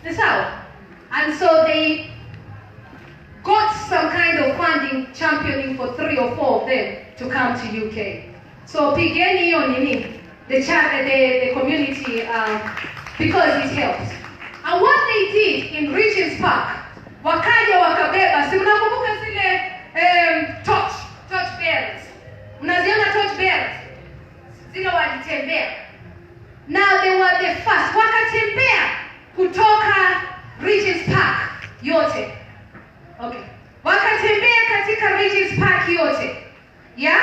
Ni sawa? And so they got some kind of funding championing for 3 or 4 of them to come to UK. So pigeni hiyo nini, the community, because it helps. And what they did in Regent's Park, wakaja wakabeba, si mnakumbuka zile torch bearers. Mnaziona torch bearers? Zile walitembea. Now they were the first. Wakatembea kutoka Regent's Park yote. Okay. Wakatembea katika Regent's Park yote. Yeah?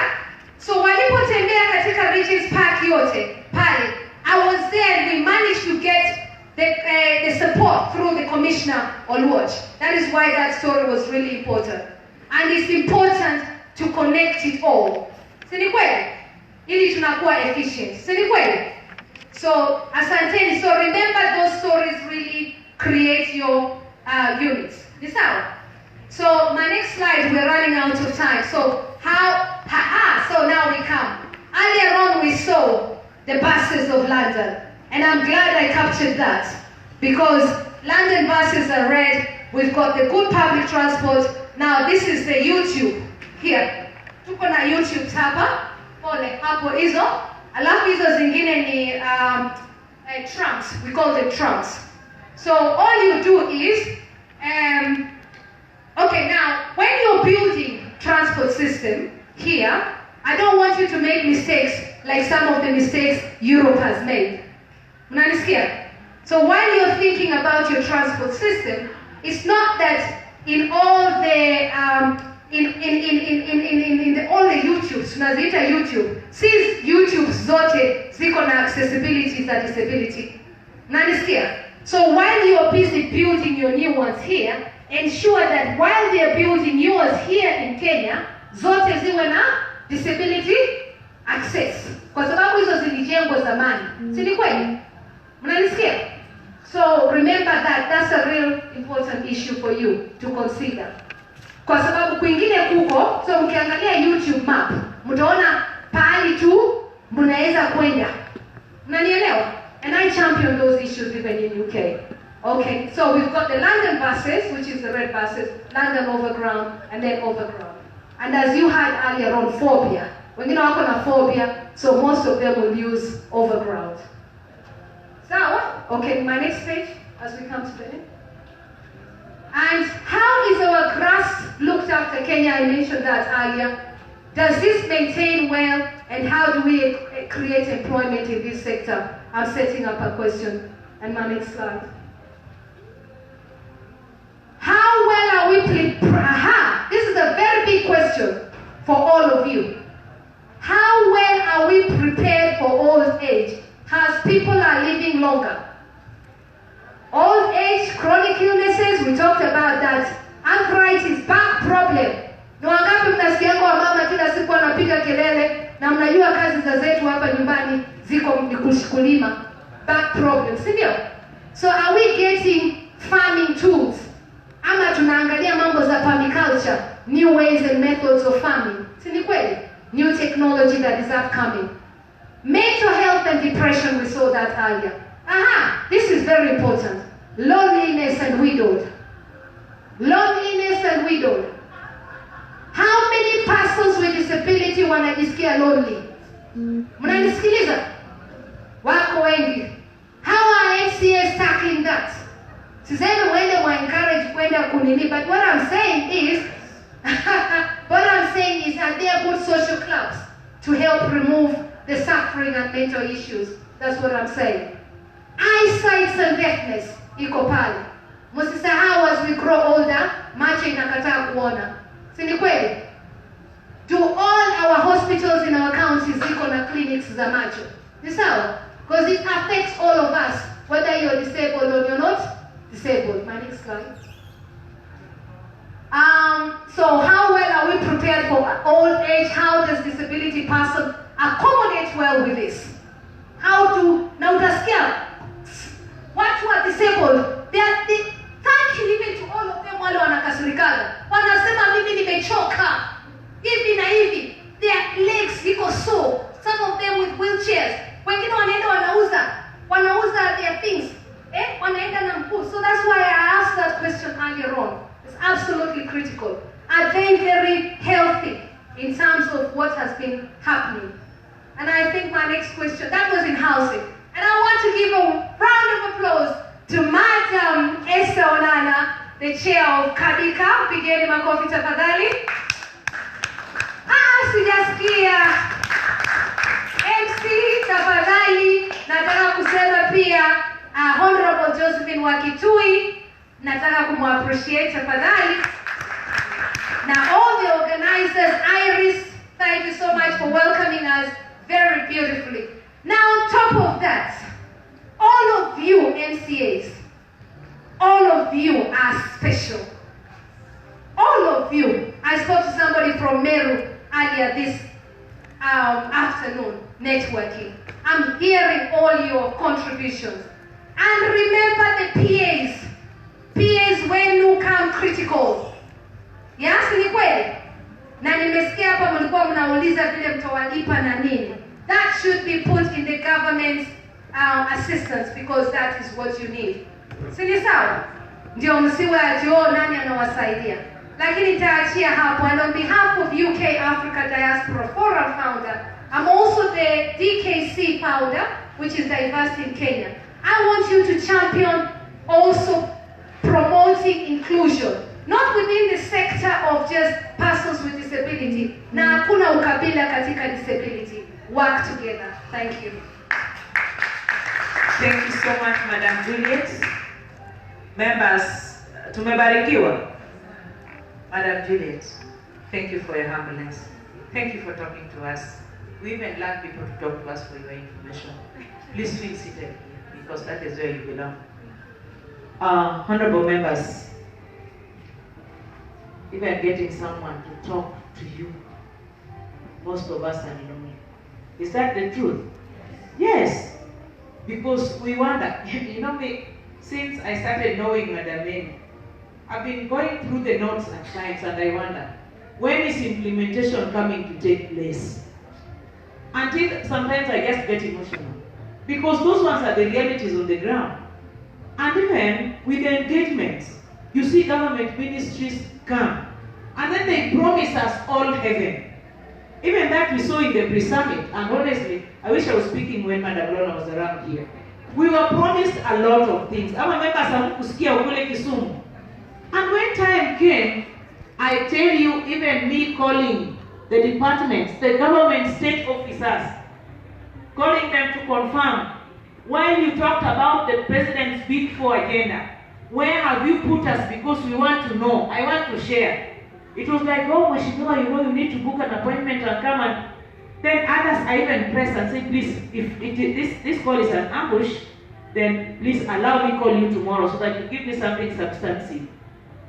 So walipotembea katika Regent's Park yote, pale, I was there and we managed to get the support through the Commissioner Oluoch. That is why that story was really important. And it's important to connect it all. Si ni kweli? Ili tunakuwa efficient. Si ni kweli? So, asanteni. So remember those stories really create your units. Ni sawa? So my next slide, we're running out of time. So so now we come. Earlier on we saw the buses of London. And I'm glad I captured that. Because London buses are red. We've got the good public transport. Now this is the YouTube. Here. Tuko na YouTube hapa. Pole, hapo hizo. Alafu hizo zingine ni trunks. We call them trunks. So all you do is, okay, now when you're building transport system here, I don't want you to make mistakes like some of the mistakes Europe has made. Mnanisikia? So while you're thinking about your transport system, it's not that in all the all the YouTubes, tunaziita YouTube, since YouTube zote ziko na accessibility za disability. Mnanisikia? So while you're busy building your new ones here, ensure that while they're building yours here in Kenya, zote ziwe na disability access. Kwa sababu hizo zilijengwa zamani. Si ni kweli? Mnanisikia? So remember that that's a real important issue for you to consider. Kwa sababu kwingine kuko, so mkiangalia YouTube map, mtaona pahali tu mnaweza kwenda. Mnanielewa? And I champion those issues even in UK. Okay, so we've got the London buses, which is the red buses, London Overground, and then Overground. And as you heard earlier on, phobia. Wengine wako na phobia, so most of them will use Overground. Sawa? Okay, my next page, as we come to the end. And how is our grass looked after Kenya? I mentioned that earlier. Does this maintain well, and how do we create employment in this sector? I'm setting up a question. And my next slide. How well are we this is a very big question for all of you. How well are we prepared for old age as people are living longer? Old age, chronic illnesses, we talked about that. Arthritis, back problem. Ni wangapi mnasikia kwa mama kila siku anapiga kelele na mnajua kazi za zetu hapa nyumbani ziko ni kulima. Back problem, si ndio? So are we getting farming tools? Ama tunaangalia mambo za permaculture, new ways and methods of farming. Si ni kweli? New technology that is upcoming. Mental health and depression, we saw that earlier. This is very important. Loneliness and widowed. Loneliness and widowed. How persons with disability wanajisikia lonely? Mnanisikiliza? Wako wengi. How are HCAs tackling that? Sisemi mwende encourage kwenda kunini, but what I'm saying is are there good social clubs to help remove the suffering and mental issues? That's what I'm saying. Eyesight and deafness iko pale. Msisahau, as we grow older, macho inakataa kuona. Si ni kweli? Do all our hospitals in our counties ziko na clinics za macho? Ni sawa? Because it affects all of us, whether you're disabled or you're not disabled. My next slide. So how well are we prepared for old age? How does disability person accommodate well with this? How to, na utasikia watu wa disabled, thank you even to all of them wale wanakasirikana. Wanasema mimi nimechoka. Hivi na hivi. Their legs iko so. Some of them with wheelchairs. Wengine wanaenda wanauza their things. Wanaenda na mkuu. So that's why I asked that question earlier on. It's absolutely critical. Are they very healthy in terms of what has been happening? And I think my next question, that was in housing. And I want to give a round of applause to Madam Esther Onana, the chair of Kadika. Pigeni makofi tafadhali. Sijasikia. MC tafadhali. Nataka kusema pia Honorable Josephine Wakitui. Nataka kumappreciate tafadhali. Now all the organizers, Iris, thank you so much for welcoming us very beautifully. Now on top of that, all of you MCAs, all of you are special. All of you. I spoke to somebody from Meru earlier this afternoon, networking. I'm hearing all your contributions. And remember the PAs. PAs when you come critical. Yes, ni kweli? Na nimesikia hapa mlikuwa mnauliza vile mtawalipa na nini. That should be put in the government's assistance because that is what you need. Si ni sawa? Ndio msiwe ati nani anawasaidia. Lakini nitaachia hapo. And on behalf of UK Africa Diaspora Forum founder, I'm also the DKC founder, which is Diversity in Kenya. I want you to champion also promoting inclusion, not within the sector of just persons with disability. Na hakuna ukabila katika disability. Work together. Thank you. Thank you so much, Madam Juliet. Members, tumebarikiwa. Madam Juliet, thank you for your humbleness. Thank you for talking to us. We even like people to talk to us for your information. Please feel seated here because that is where you belong. Honorable members, even getting someone to talk to you, most of us are lonely. Is that the truth? Yes. Because we wonder, you know me, since I started knowing Madam Amy, I've been going through the notes at times and I wonder, when is implementation coming to take place? Until sometimes I just get emotional. Because those ones are the realities on the ground. And even with the engagements, you see government ministries come, and then they promise us all heaven. Even that we saw in the pre-summit, and honestly, I wish I was speaking when Madam Lona was around here. We were promised a lot of things. I remember some kusikia ukule Kisumu. And when time came, I tell you, even me calling the departments, the government state officers, calling them to confirm, when you talked about the president's Big Four agenda, where have you put us because we want to know, I want to share. It was like, oh, Mheshimiwa, you know, you need to book an appointment and come and then others I even press and say, please, if this call is an ambush, then please allow me call you tomorrow so that you give me something substantive.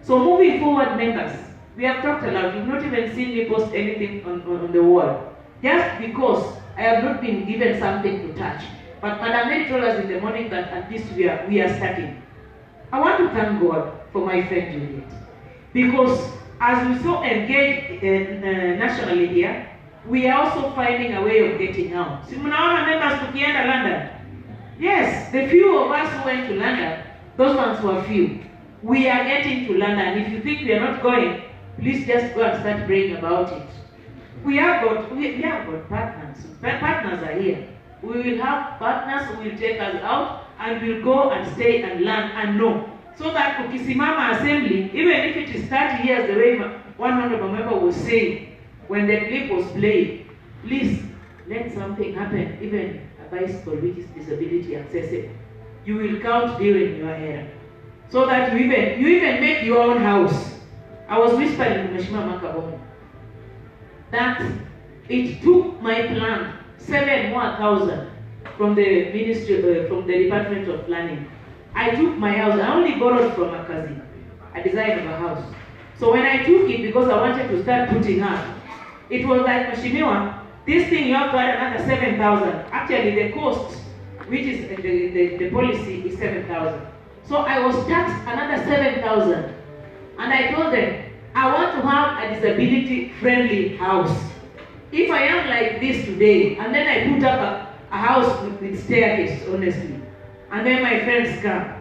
So moving forward, members, we have talked a lot. You've not even seen me post anything on the wall. Just because I have not been given something to touch. But Madam Mary told us in the morning that at least we are starting. I want to thank God for my friend Juliet. Because as we so engage nationally here, we are also finding a way of getting out. Si mnaona members tukienda London? Yes, the few of us who went to London, those ones were few. We are getting to London. If you think we are not going, please just go and start praying about it. we have got partners. Partners are here. We will have partners who will take us out and we'll go and stay and learn and know. So that ukisimama assembly, even if it is 30 years, the way one honorable member was saying when the clip was played, please let something happen, even a bicycle which is disability accessible. You will count during your era. So that you even make your own house. I was whispering to Mheshimiwa Makabongo that it took my plan 7,000 from the ministry, from the Department of Planning. I took my house. I only borrowed from a cousin a design of a house. So when I took it, because I wanted to start putting up, it was like, Mheshimiwa, this thing you have to add another 7,000. Actually, the cost, which is the policy, is 7,000. So I was taxed another 7,000. And I told them, I want to have a disability-friendly house. If I am like this today, and then I put up a house with staircase, honestly, and then my friends come,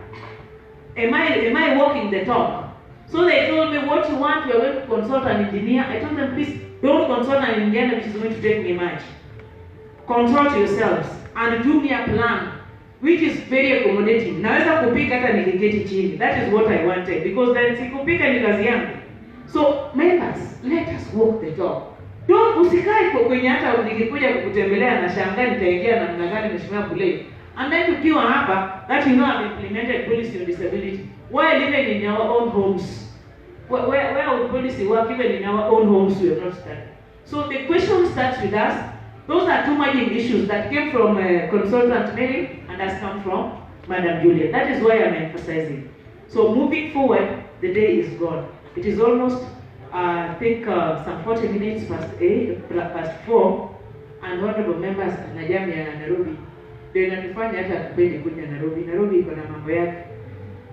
am I walking the talk? So they told me, what you want, we are going to consult an engineer. I told them, please, don't consult an engineer which is going to take me much. Consult yourselves and do me a plan which is very accommodating. Naweza kupika hata nikiketi chini. That is what I wanted, because then sikupika ni kazi yangu. So members, let us walk the talk. Don't usikae kwa kwenye hata nikikuja kukutembelea na shangaa nitaingia namna gani Mheshimiwa Bulei. And then tukiwa hapa, that you know I've implemented policy on disability. While living in our own homes. Where would policy work even in our own homes we have not started? So the question starts with us. Those are two major issues that came from Consultant Mary and has come from Madam Julia. That is why I'm emphasizing. So moving forward, the day is gone. It is almost, I think, some 40 minutes past 4, and honorable members na jamii ya Nairobi ndio inatufanya hata tupende kuja Nairobi. Nairobi iko na mambo yake.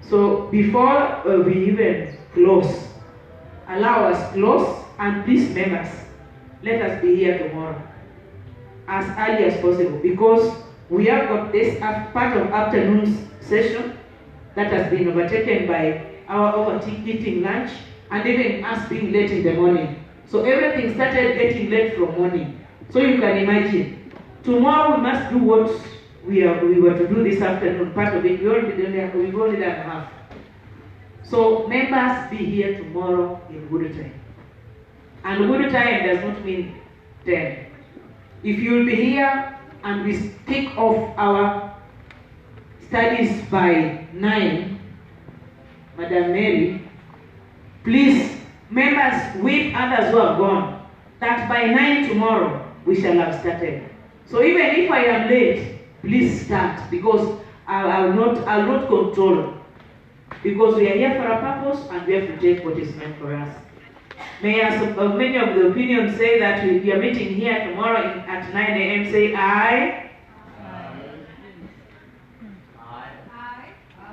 So before we even close, allow us close, and please members, let us be here tomorrow as early as possible, because we have got this part of afternoon session that has been overtaken by our eating lunch and even us being late in the morning. So everything started getting late from morning. So you can imagine, tomorrow we must do what we were to do this afternoon. Part of it, we've only done half. So members, be here tomorrow in good time. And good time does not mean 10. If you will be here and we kick off our studies by 9, Madam Mary, please, members with others who have gone, that by 9 tomorrow we shall have started. So even if I am late, please start, because I will not control, because we are here for a purpose and we have to take what is meant for us. Many of the opinions say that we are meeting here tomorrow at 9 a.m. Say aye. Aye.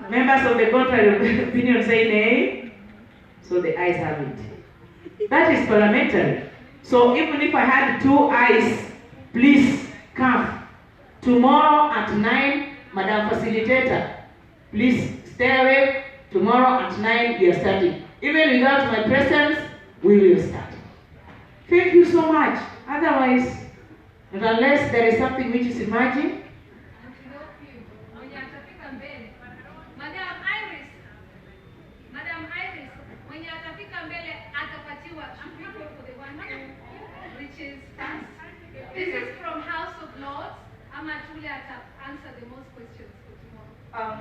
Members of the contrary opinion say nay. So the ayes have it. That is parliamentary. So even if I had 2 ayes, please come. Tomorrow at 9, Madam Facilitator, please stay awake. Tomorrow at 9 we are starting. Even without my presence, we will start. Thank you so much. Otherwise, unless there is something which is emerging. Madam Iris, when you atafika mbele atapatiwa speaker for the 1 minute, which is fast. This is from House of Lords. Ama Julia answer the most questions for tomorrow.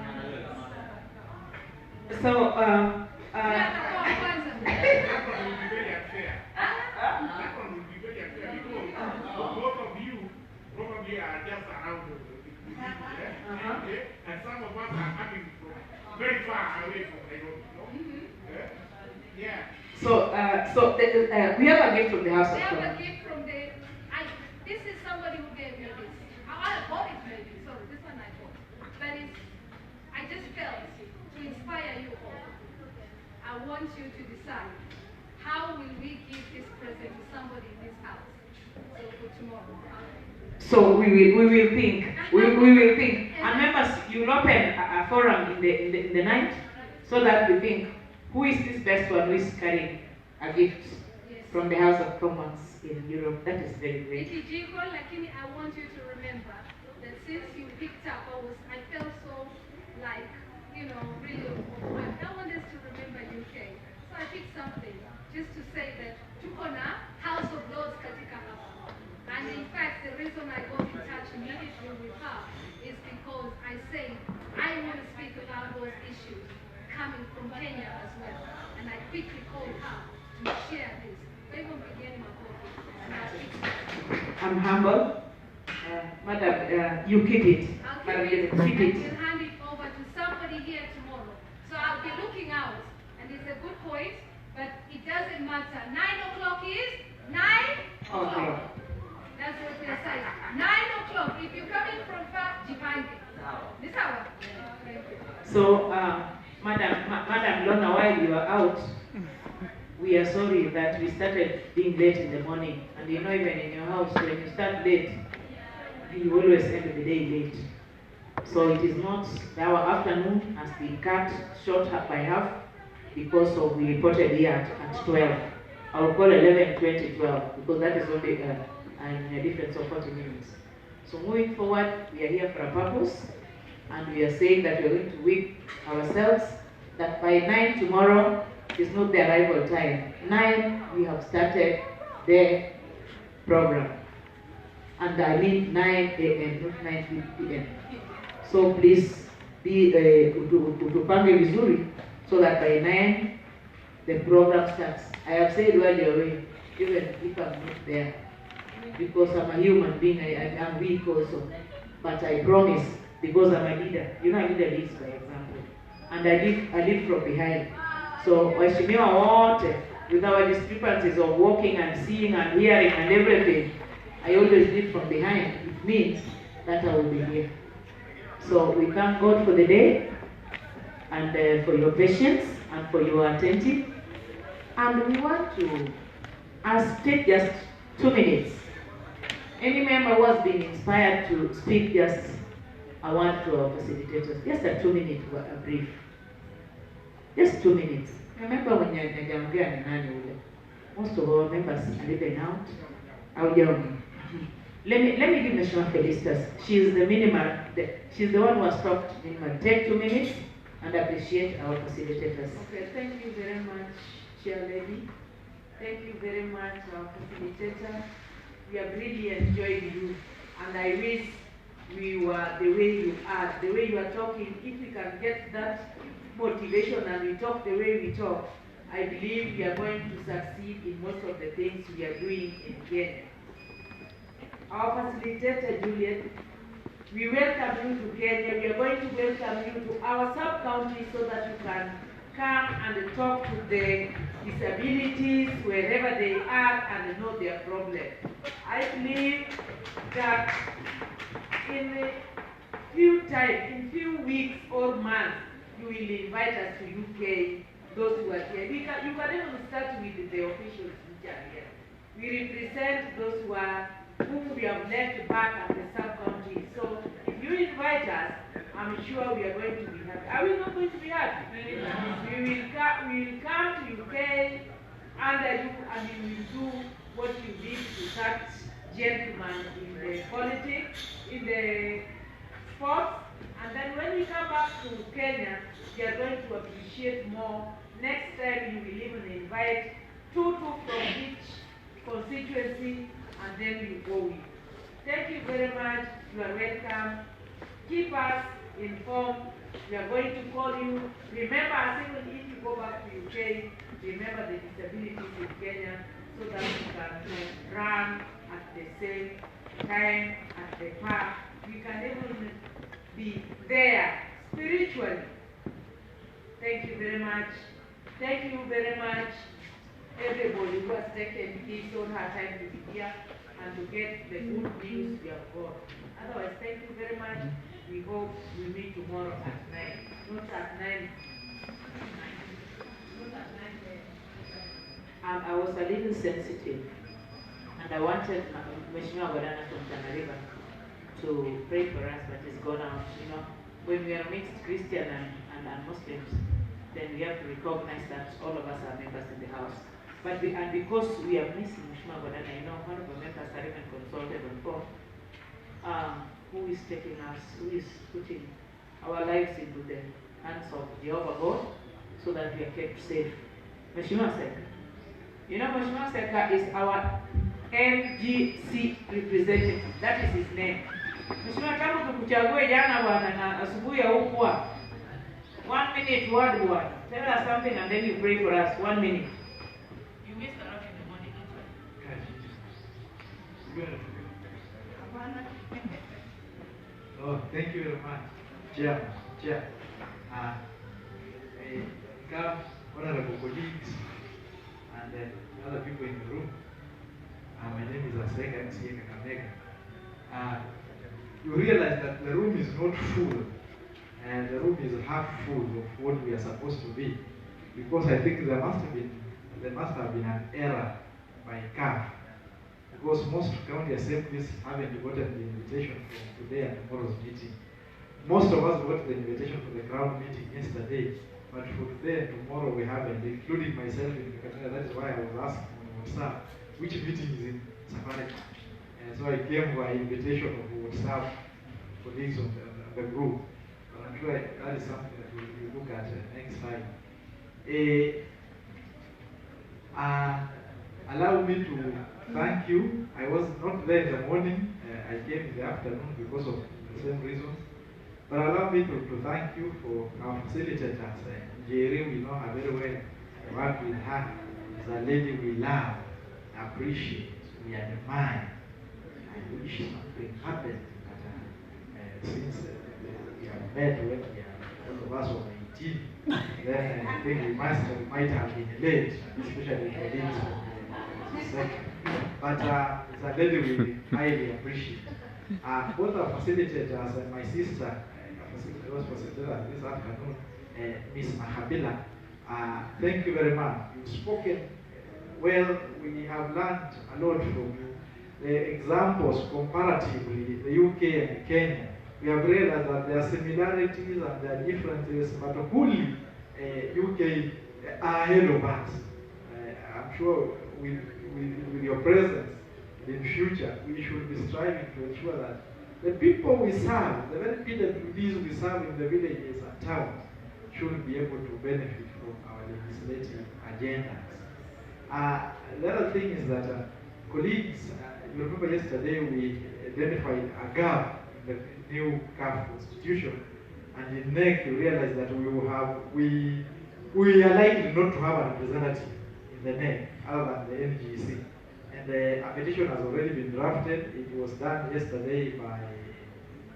Both of you probably are just around okay? And some of us are coming from very far away from Nairobi, yeah. So we have a gift from the House of Lords. We have a gift from the. This is somebody who gave me this. I bought it maybe. Sorry, this one I bought. But I just felt to inspire you all. I want you to decide, how will we give this present to somebody in this house? So for tomorrow. So we will think. We will think. And members, you will open a forum in the night so that we think, who is this best one who is carrying a gift? Yes. from the House of Commons in Europe. That is very great. Ikijiko, lakini I want you to remember that since you picked up, I felt so like, really overwhelmed. I want us to remember UK. So I picked something just to say that tukona House of Lords katika hapa. And in fact, the reason I got in touch immediately with her is because I say I want to speak about those issues coming from Kenya as well. And I quickly called her to share this. They won't begin my coffee. And I picked it. I'm humble. Madam, you keep it. I'll keep it. Keep it. I will hand it over to somebody here tomorrow. So I'll be looking out. And it's a good point, but it doesn't matter. 9 o'clock is 9 o'clock. Okay. That's what we're saying. 9 o'clock. If you're coming from far, Jipange. This hour. Thank you. So, Madam Lona, while you are out, we are sorry that we started being late in the morning. And even in your house, when you start late, you always end the day late. So it is not, our afternoon has been cut short by half because we reported here at 12. I will call 11, 20, 12 because that is only a difference of 40 minutes. So moving forward, we are here for a purpose, and we are saying that we are going to whip ourselves that by 9 tomorrow is not the arrival time. 9, we have started the program. And I mean 9 a.m., not 9 p.m. So please be utupange vizuri so that by 9 the program starts. I have said earlier, even if I'm not there, because I'm a human being, I'm weak also. But I promise, because I'm a leader. A leader leads by example. And I lead from behind. So waheshimiwa wote, with our discrepancies of walking and seeing and hearing and everything, I always lead from behind. It means that I will be here. So we thank God for the day and for your patience and for your attention. And we want to take just 2 minutes. Any member who has been inspired to speak, just I want to our facilitators, just a 2-minute brief. Just 2 minutes. Remember when most of our members are living out. Let me give National Felicitas. She is the minimal. She's the one who has talked minimal. Take 2 minutes and appreciate our facilitators. Okay, thank you very much, Chair Lady. Thank you very much, our facilitator. We have really enjoyed you, and I wish we were the way you are, the way you are talking. If we can get that motivation and we talk the way we talk, I believe we are going to succeed in most of the things we are doing in Kenya. Our facilitator, Juliet, we welcome you to Kenya. We are going to welcome you to our sub-county so that you can come and talk to the disabilities wherever they are and know their problem. I believe that in few weeks or months, you will invite us to UK, those who are here. You can even start with the officials which are here. We represent those whom we have left back at the sub-county. So if you invite us, I'm sure we are going to be happy. Are we not going to be happy? We will come to UK under you, and we will do what you did to such gentlemen in the politics, in the sports, and then when we come back to Kenya, we are going to appreciate more. Next time you will even invite two from each constituency, and then you go with. Thank you very much. You are welcome. Keep us informed. We are going to call you. Remember, even if you go back to UK, remember the disabilities in Kenya so that you can run at the same time at the park. You can even be there spiritually. Thank you very much. Thank you very much, everybody who has taken this on her time to be here and to get the good news we have got. Otherwise, thank you very much. We hope we meet tomorrow at 9. Not at 9. I was a little sensitive, and I wanted Mheshimiwa Badana from Tana River to pray for us, but it's gone out. When we are mixed Christian and Muslims, then we have to recognize that all of us are members in the house. and because we are missing Mheshimiwa Godana, I know honorable members are even consulted on board, who is taking us, who is putting our lives into the hands of Jehovah God so that we are kept safe. Mheshimiwa Seka. You know, Mheshimiwa Seka is our MGC representative. That is his name. Mheshimiwa, tangu tukuchague jana bwana na asubuhi haukuwa. 1 minute word bwana. Tell us something and then you pray for us. 1 minute. You missed a lot in the morning. Oh, thank you very much, Chair. Come, honorable colleagues, and other people in the room. My name is Aseka MCA Kakamega. You realize that the room is not full, and the room is half full of what we are supposed to be, because I think there must have been an error by CAF, because most county assemblies haven't gotten the invitation for today and tomorrow's meeting. Most of us got the invitation for the ground meeting yesterday, but for today and tomorrow we haven't, including myself in Kakamega. That is why I was asking on WhatsApp which meeting is in Safari. And so I came by invitation of WhatsApp colleagues on the group. But I'm sure that is something that we'll look at next time. Allow me to thank you. I was not there in the morning. I came in the afternoon because of the same reasons. But allow me to thank you for our facilitators. Jerry, we know her very well. I work with her. She's a lady we love, appreciate, we admire. I wish something happened since we have met when all of us were 18. Then I think we might have been late, especially for things of the second. But it's a lady we highly appreciate. Both our facilitators and my sister, was facilitator this afternoon, Miss Mahabila, thank you very much. You've spoken well. We have learned a lot from you. The examples comparatively, the UK and Kenya, we have realized that there are similarities and there are differences, but wholly UK are ahead of us. I'm sure with your presence in future, we should be striving to ensure that the people we serve, the very PWDs we serve in the villages and towns, should be able to benefit from our legislative agendas. The other thing is that colleagues, you remember yesterday we identified a gap in the new CAF constitution, and in NEC we realized that we are likely not to have a representative in the NEC other than the NGC. And the petition has already been drafted. It was done yesterday by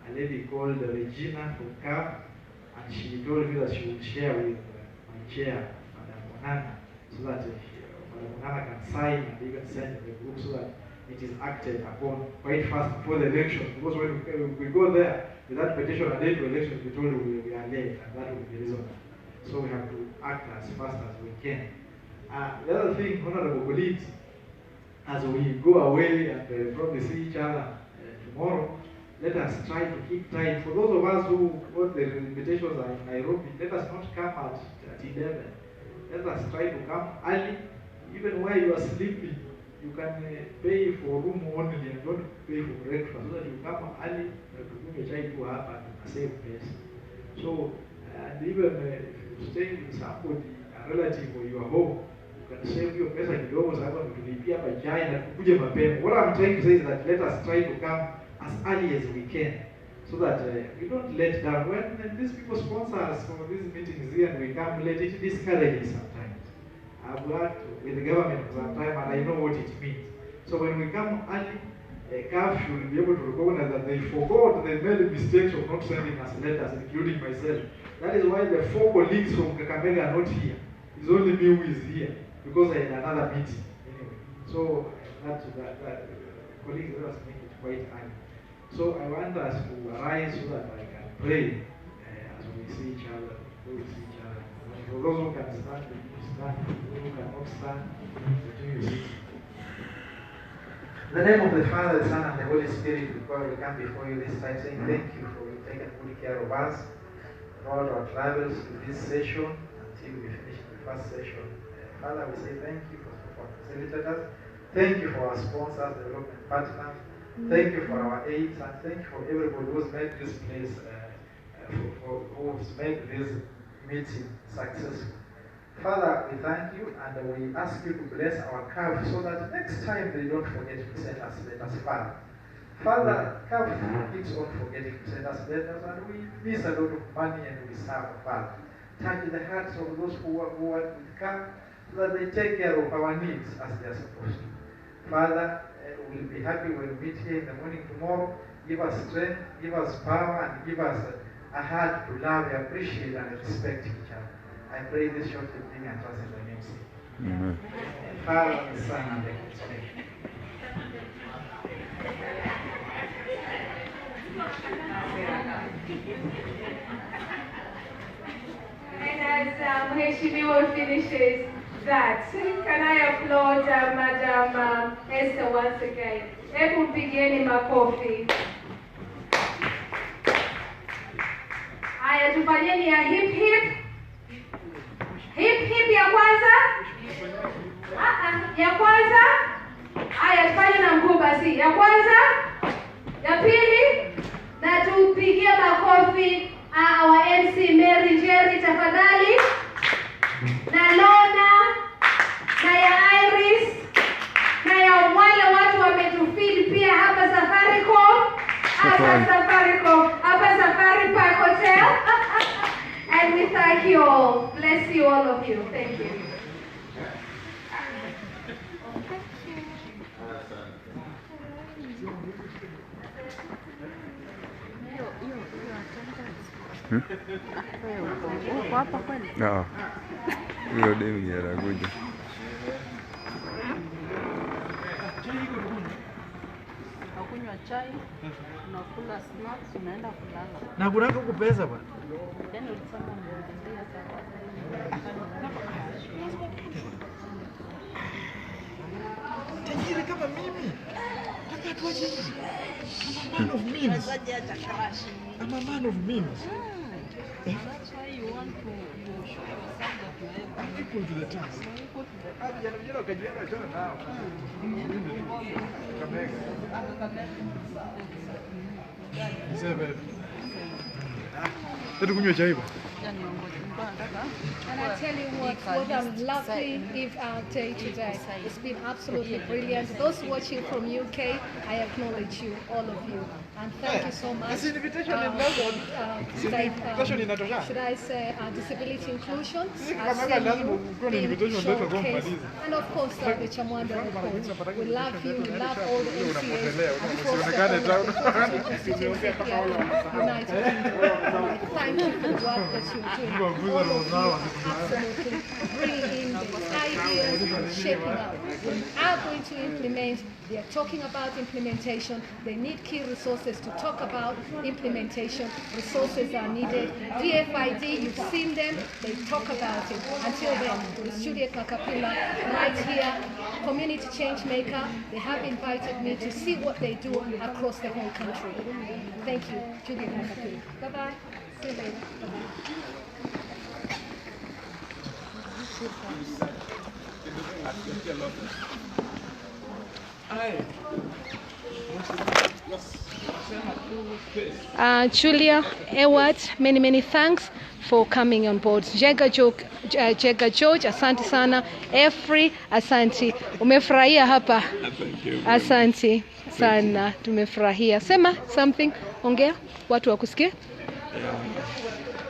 a lady called Regina from CAF, and she told me that she would share with my chair, Madam Monana, so that Madam Monana can sign and even send to the group so that it is acted upon quite fast before the election. Because when we go there with that petition a day to election, we told we are late, and that will be reasonable. So we have to act as fast as we can. The other thing, honorable colleagues, as we go away and probably see each other tomorrow, let us try to keep time. For those of us who got the invitations are in Nairobi, let us not come at 11. Let us try to come early. Even while you are sleeping, you can pay for room only and don't pay for breakfast, so that you come early to try to happen in a safe place. So, and even if you stay with somebody, a relative or your home, you can save your pesa kidogo sababu tulipia hapa chai na tukuje mapema. What I'm trying to say is that let us try to come as early as we can, so that we don't let down. When these people sponsor us for these meetings here and we come late, it discourages sometimes. I've worked with the government for some time and I know what it means. So when we come early, CAF should be able to recognize that they forgot, they made the mistakes of not sending us letters, including myself. That is why the 4 colleagues from Kakamega are not here. It's only me who is here, because I had another meeting. Anyway, so that colleagues, let us make it quite early. So I want us to arise so that I can pray as we see each other, we see each other. For those who can stand, stand. Those who cannot stand, continue sitting. In the name of the Father, the Son, and the Holy Spirit, we come before you this time saying thank you for taking good care of us throughout our travels to this session until we finish the first session. Father, we say thank you for facilitated us. Thank you for our sponsors, development partners. Thank you for our aides, and thank you for everybody who's made this place, who's made this meeting successful. Father, we thank you and we ask you to bless our calf so that next time they don't forget to send us letters, Father. Father, calf keeps on forgetting to send us letters, and we miss a lot of money and we serve, Father. Touch the hearts of those who work with calf so that they take care of our needs as they are supposed to. Father, we'll be happy when we meet here in the morning tomorrow. Give us strength, give us power, and give us a heart to love, appreciate, and respect each other. I pray this short thing and trust in the name of the Father, the Son, and the Holy Spirit. And as Mheshimiwa finishes that, can I applaud Madam Esther once again? Hebu mpigeni makofi. Haya, tufanyeni ya hip hip. Hip hip ya kwanza. Ya kwanza. Haya, tufanye na mguu basi. Ya kwanza. Ya pili. Na tupigie makofi our MC Mary Jerry tafadhali. Na Lona. Na ya Iris. Na ya wale watu wametufili pia hapa Safaricom. Hapa Safaricom. Hapa Safari Park Hotel. And we thank you all. Bless you, all of you. Thank you. No. Huyo demu anakuja. Unakunywa chai, unakula snacks, unaenda kulala. Na kuna huko pesa bwana. Tena ulisema ungeongezea sawa. Tajiri kama mimi. Hata tuaje hivi. I'm a man of means. I'm a man of means. That's why you want to show yourself that you are I'm equal to the task. Kunywa chai bwana. And I tell you what a lovely day today. It's been absolutely brilliant. Those watching from UK, I acknowledge you, all of you. And thank you so much. Should I say disability inclusion? And of course, the Chamwanda report. We love you, we love all the MCAs. United Kingdom. Thank you for the work that you're doing. All of you absolutely bringing in the ideas, shaping up. We are going to implement. They are talking about implementation. They need key resources to talk about implementation. Resources are needed. DFID, you've seen them. They talk about it. Until then, with Juliet Makapila right here, community change maker. They have invited me to see what they do across the whole country. Thank you, Juliet Makapila. Bye-bye. See you later. Julia, Ewart, many thanks for coming on board. Jega George, asante sana. Efri, asante. Umefurahia hapa? Asante sana, tumefurahia. Sema something, ongea, watu wakusikie.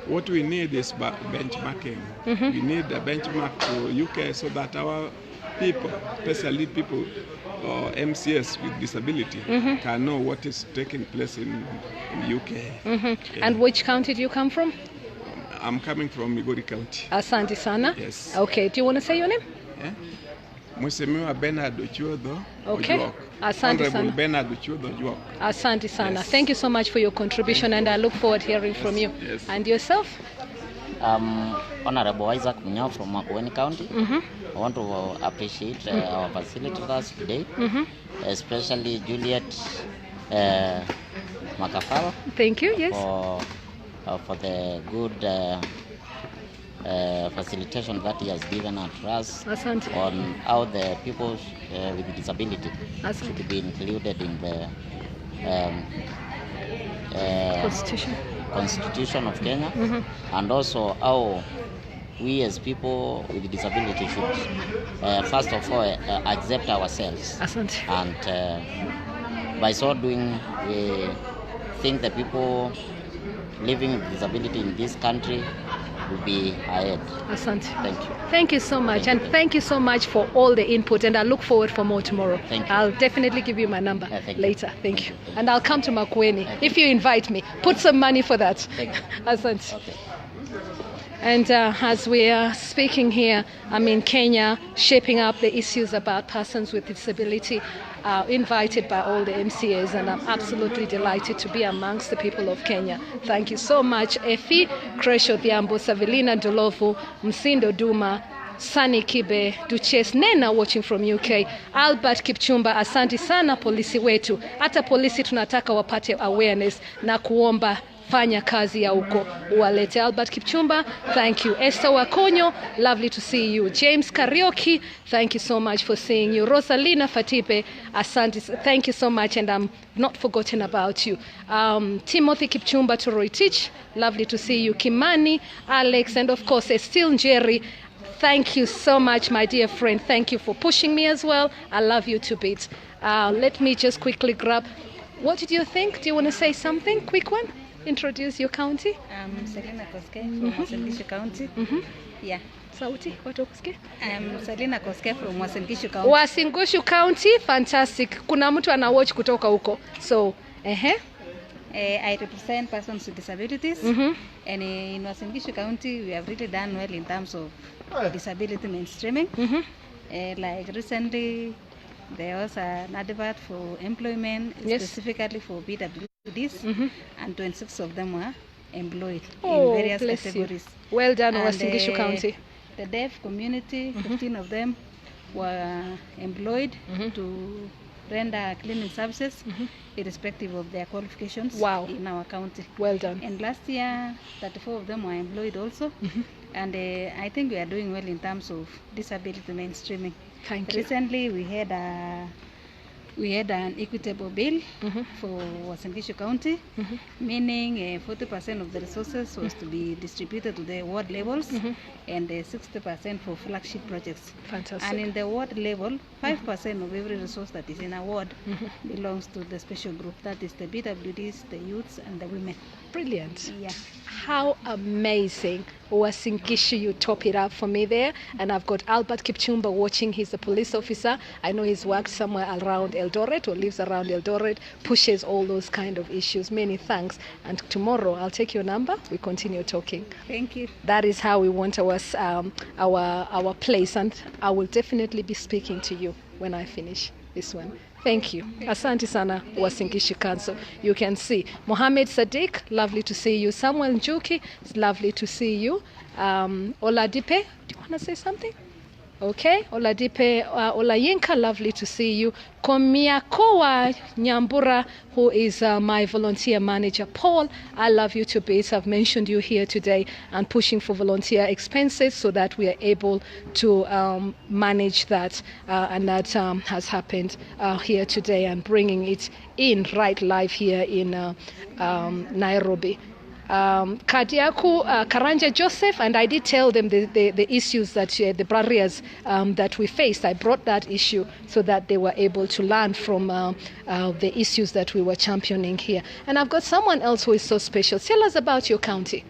What we need is benchmarking. We need a benchmark to UK so that our people, especially people or MCS with disability, can know what is taking place in UK. Yeah. And which county do you come from? I'm coming from Migori County. Asante sana. Yes. Okay, do you want to say your name? Yeah. Mheshimiwa Bernard Ochuodho. Okay. Asante sana. Bernard Ochuodho Ojuok. Asante sana. Yes. Thank you so much for your contribution, and I look forward to hearing from you. Yes. And yourself? Honorable Isaac Munyao from Makueni County. I want to appreciate our facilitators today, especially Juliet Makafala. Thank you. Yes. For the good facilitation that he has given to us Asante. on how the people with disability Asante. should be included in the Constitution of Kenya, and also how we as people with disability should first of all accept ourselves. Asante. And by so doing, we think the people living with disability in this country will be ahead. Asante. Thank you. Thank you so much, and thank you so much for all the input, and I look forward for more tomorrow. Thank you. I'll definitely give you my number thank you. later. Thank you. And I'll come to Makueni if you invite me. Put some money for that. Thank you. Asante. Okay. And as we are speaking here, I'm in Kenya, shaping up the issues about persons with disability, invited by all the MCAs, and I'm absolutely delighted to be amongst the people of Kenya. Thank you so much, Efi, Kresho Thiambo, Savelina Dolovu, Msindo Duma, Sani Kibe, Duchess Nena watching from UK, Albert Kipchumba, asante sana polisi wetu. Hata polisi tunataka wapate awareness na kuomba fanya kazi ya huko uwalete. Albert Kipchumba, thank you. Esther Wakonyo, lovely to see you. James Karaoke, thank you so much for seeing you. Rosalina Fatipe, asante, thank you so much, and I'm not forgotten about you. Timothy Kipchumba Toroitich, lovely to see you. Kimani, Alex, and of course Estelle Njeri, thank you so much, my dear friend. Thank you for pushing me as well. I love you to bits. Let me just quickly grab, what did you think? Do you want to say something? Quick one? Introduce your county. I'm Selina Koske from Uasin Gishu County. Yeah. Sauti, watu kusikia? I'm Selina Koske from Uasin Gishu County. Uasin Gishu County, fantastic. Kuna mtu ana watch kutoka huko. So, I represent persons with disabilities. And in Uasin Gishu County, we have really done well in terms of disability mainstreaming. Like recently, there was an advert for employment, specifically for BWDs, and 26 of them were employed in various categories. You. Well done, Uasin Gishu County. The deaf community, 15 of them were employed to render cleaning services, irrespective of their qualifications in our county. Well done. And last year, 34 of them were employed also. And I think we are doing well in terms of disability mainstreaming. Thank you. Recently, we had an equitable bill for Uasin Gishu County, meaning 40% of the resources was to be distributed to the ward levels, and 60% for flagship projects. Fantastic. And in the ward level, 5% of every resource that is in a ward belongs to the special group. That is the BWDs, the youths, and the women. Brilliant. Yeah. How amazing. Uasin Gishu, you top it up for me there. And I've got Albert Kipchumba watching. He's a police officer. I know he's worked somewhere around Eldoret or lives around Eldoret, pushes all those kind of issues. Many thanks. And tomorrow I'll take your number. We continue talking. Thank you. That is how we want our place, and I will definitely be speaking to you when I finish this one. Thank you. Asante sana, Uasin Gishu Council. You can see Mohammed Sadiq, lovely to see you. Samuel Njuki, it's lovely to see you. Oladipe, do you want to say something? Okay, Oladipe Olayinka, lovely to see you. Komiakowa Nyambura, who is my volunteer manager. Paul, I love you to bits. I've mentioned you here today and pushing for volunteer expenses so that we are able to manage that. And that has happened here today and bringing it in right live here in Nairobi. Kadiaku Karanja Joseph, and I did tell them the issues that the barriers that we faced. I brought that issue so that they were able to learn from the issues that we were championing here. And I've got someone else who is so special. Tell us about your county.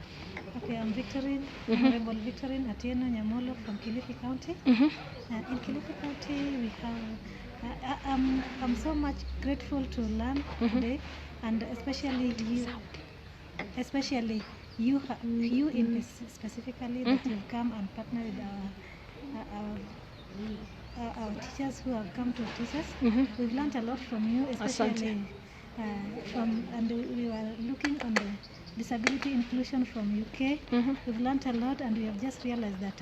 Okay, I'm Victorine, Honorable Victorine Atieno Nyamolo from Kilifi County. In Kilifi County, we have. I'm so much grateful to learn today, and especially you in specifically that you've come and partner with our teachers who have come to teach us. We've learned a lot from you, especially and we were looking on the disability inclusion from UK. We've learned a lot, and we have just realized that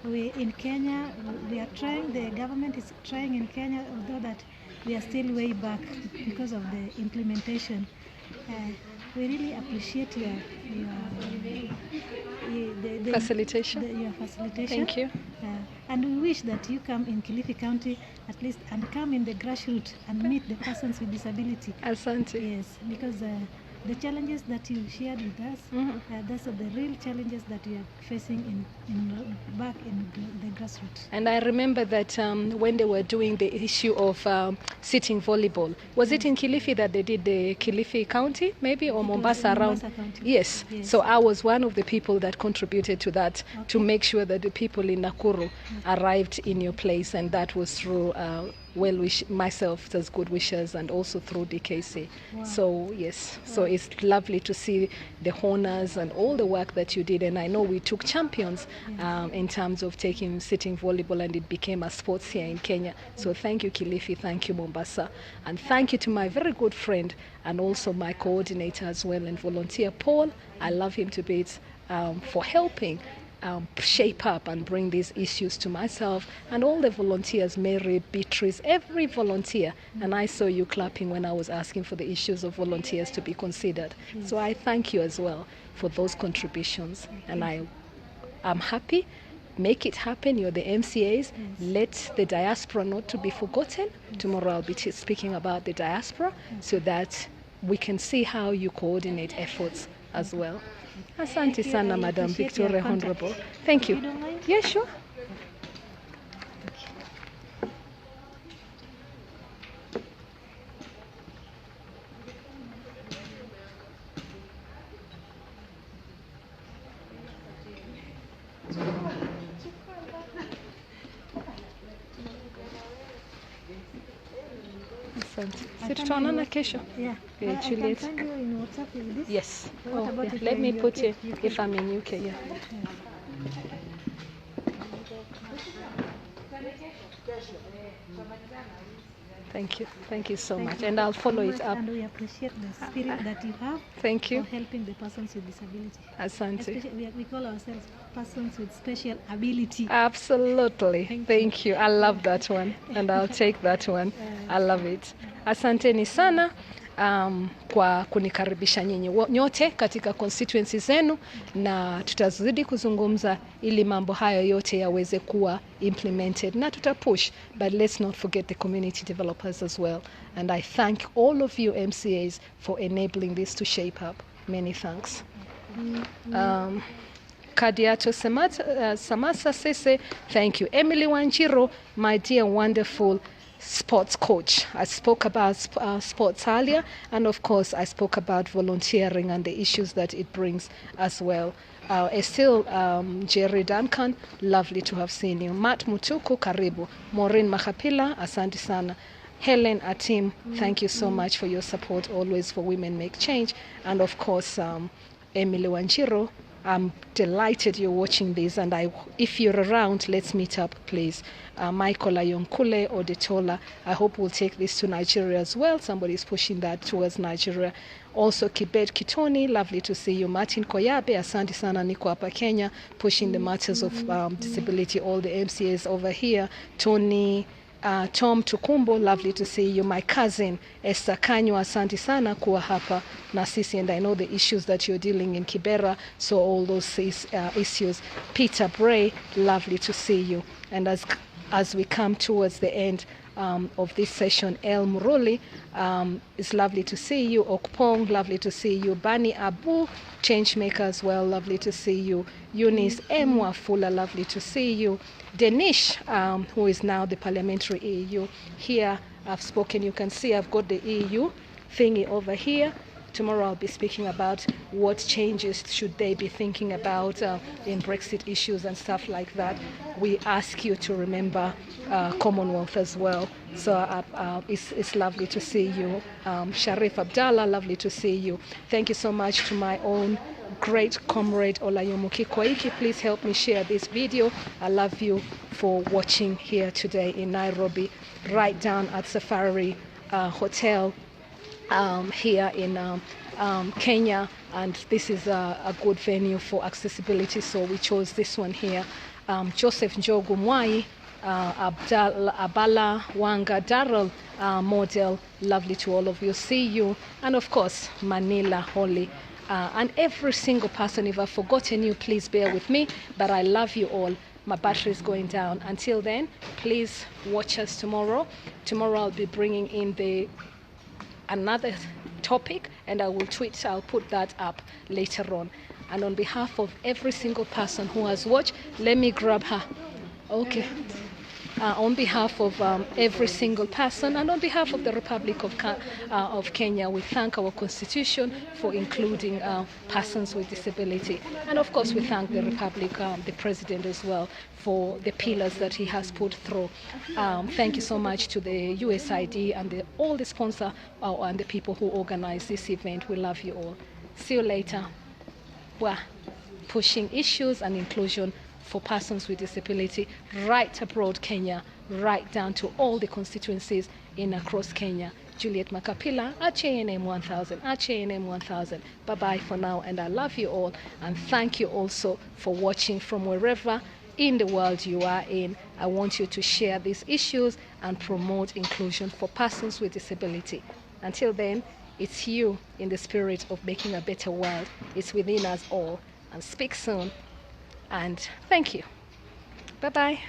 we in Kenya, we are trying, the government is trying in Kenya, although that we are still way back because of the implementation. we really appreciate your facilitation. Your facilitation. Thank you. And we wish that you come in Kilifi County at least and come in the grassroots and meet the persons with disability. Asante. Yes, because the challenges that you shared with us, those are the real challenges that we are facing back in the grassroots. And I remember that when they were doing the issue of sitting volleyball, was it in Kilifi that they did the Kilifi County, maybe, or Mombasa around? Yes. So I was one of the people that contributed to that, to make sure that the people in Nakuru arrived in your place, and that was through myself as good wishes, and also through DKC. Wow. So yes, so it's lovely to see the honors and all the work that you did, and I know we took champions in terms of taking sitting volleyball, and it became a sports here in Kenya. So thank you Kilifi, thank you Mombasa, and thank you to my very good friend and also my coordinator as well and volunteer Paul. I love him to bits for helping shape up and bring these issues to myself and all the volunteers, Mary, Beatrice, every volunteer. And I saw you clapping when I was asking for the issues of volunteers to be considered. So I thank you as well for those contributions. And I'm happy. Make it happen. You're the MCAs. Let the diaspora not to be forgotten. Tomorrow I'll be speaking about the diaspora so that we can see how you coordinate efforts as well. Asante sana, Madam Victoria Honorable. Thank you. Yeah, sure. Tutaonana kesho. Yeah. Juliet. I can find you in WhatsApp with this. Yes. What about if let you're me in put UK? it if I'm in UK. Yeah. Thank you so much, and I'll follow it up. And we appreciate the spirit that you have. Thank you for helping the persons with disability. Asante. We call ourselves persons with special ability. Absolutely. Thank you. I love that one, and I'll take that one. I love it. Asanteni sana kwa kunikaribisha nyinyi nyote katika constituency zenu, na tutazidi kuzungumza ili mambo hayo yote yaweze kuwa implemented, na tutapush, but let's not forget the community developers as well. And I thank all of you MCAs for enabling this to shape up. Many thanks. Kadiato Samasa Sese, thank you. Emily Wanjiro, my dear wonderful sports coach. I spoke about sports earlier, and of course I spoke about volunteering and the issues that it brings as well. Still, Jerry Duncan, lovely to have seen you. Matt Mutuku, karibu. Maureen Mahapila, asante sana. Helen Atim, thank you so much for your support always for Women Make Change. And of course, Emily Wanjiro, I'm delighted you're watching this, and if you're around, let's meet up, please. Michael Ayonkule Odetola, I hope we'll take this to Nigeria as well. Somebody's pushing that towards Nigeria. Also, Kibet Kitoni, lovely to see you. Martin Koyabe, asante sana, niko hapa Kenya, pushing the matters of disability, all the MCAs over here. Tony, Tom Tukumbo, lovely to see you. My cousin Esther Kanyo, asante sana kuwa hapa na sisi, and I know the issues that you're dealing in Kibera, so all those issues. Peter Bray, lovely to see you. And as we come towards the end of this session, El Muruli, it's lovely to see you. Okpong, lovely to see you. Bani Abu, Changemaker as well, lovely to see you. Eunice M. Wafula, lovely to see you. Denish, who is now the Parliamentary EU. Here I've spoken, you can see I've got the EU thingy over here. Tomorrow I'll be speaking about what changes should they be thinking about in Brexit issues and stuff like that. We ask you to remember Commonwealth as well. So it's lovely to see you. Sharif Abdallah, lovely to see you. Thank you so much to my own great comrade Olayomuki Koiki. Please help me share this video. I love you for watching here today in Nairobi, right down at Safari Hotel here in Kenya, and this is a good venue for accessibility, so we chose this one here. Joseph Njogu Mwai, Abala Wanga Darrell model, lovely to all of you. See you. And of course, Manila Holly. And every single person, if I've forgotten you, please bear with me. But I love you all. My battery is going down. Until then, please watch us tomorrow. Tomorrow I'll be bringing in another topic, and I will tweet. I'll put that up later on. And on behalf of every single person who has watched, let me grab her. Okay. On behalf of every single person and on behalf of the Republic of Kenya, we thank our Constitution for including persons with disability. And of course, we thank the Republic, the President as well, for the pillars that he has put through. Thank you so much to the USID and all the sponsors and the people who organize this event. We love you all. See you later. We're pushing issues and inclusion for persons with disability right abroad Kenya, right down to all the constituencies across Kenya. Juliet Makapila, HANM 1000, HANM 1000. Bye-bye for now, and I love you all, and thank you also for watching from wherever in the world you are in. I want you to share these issues and promote inclusion for persons with disability. Until then, it's you in the spirit of making a better world. It's within us all. And speak soon. And thank you. Bye-bye.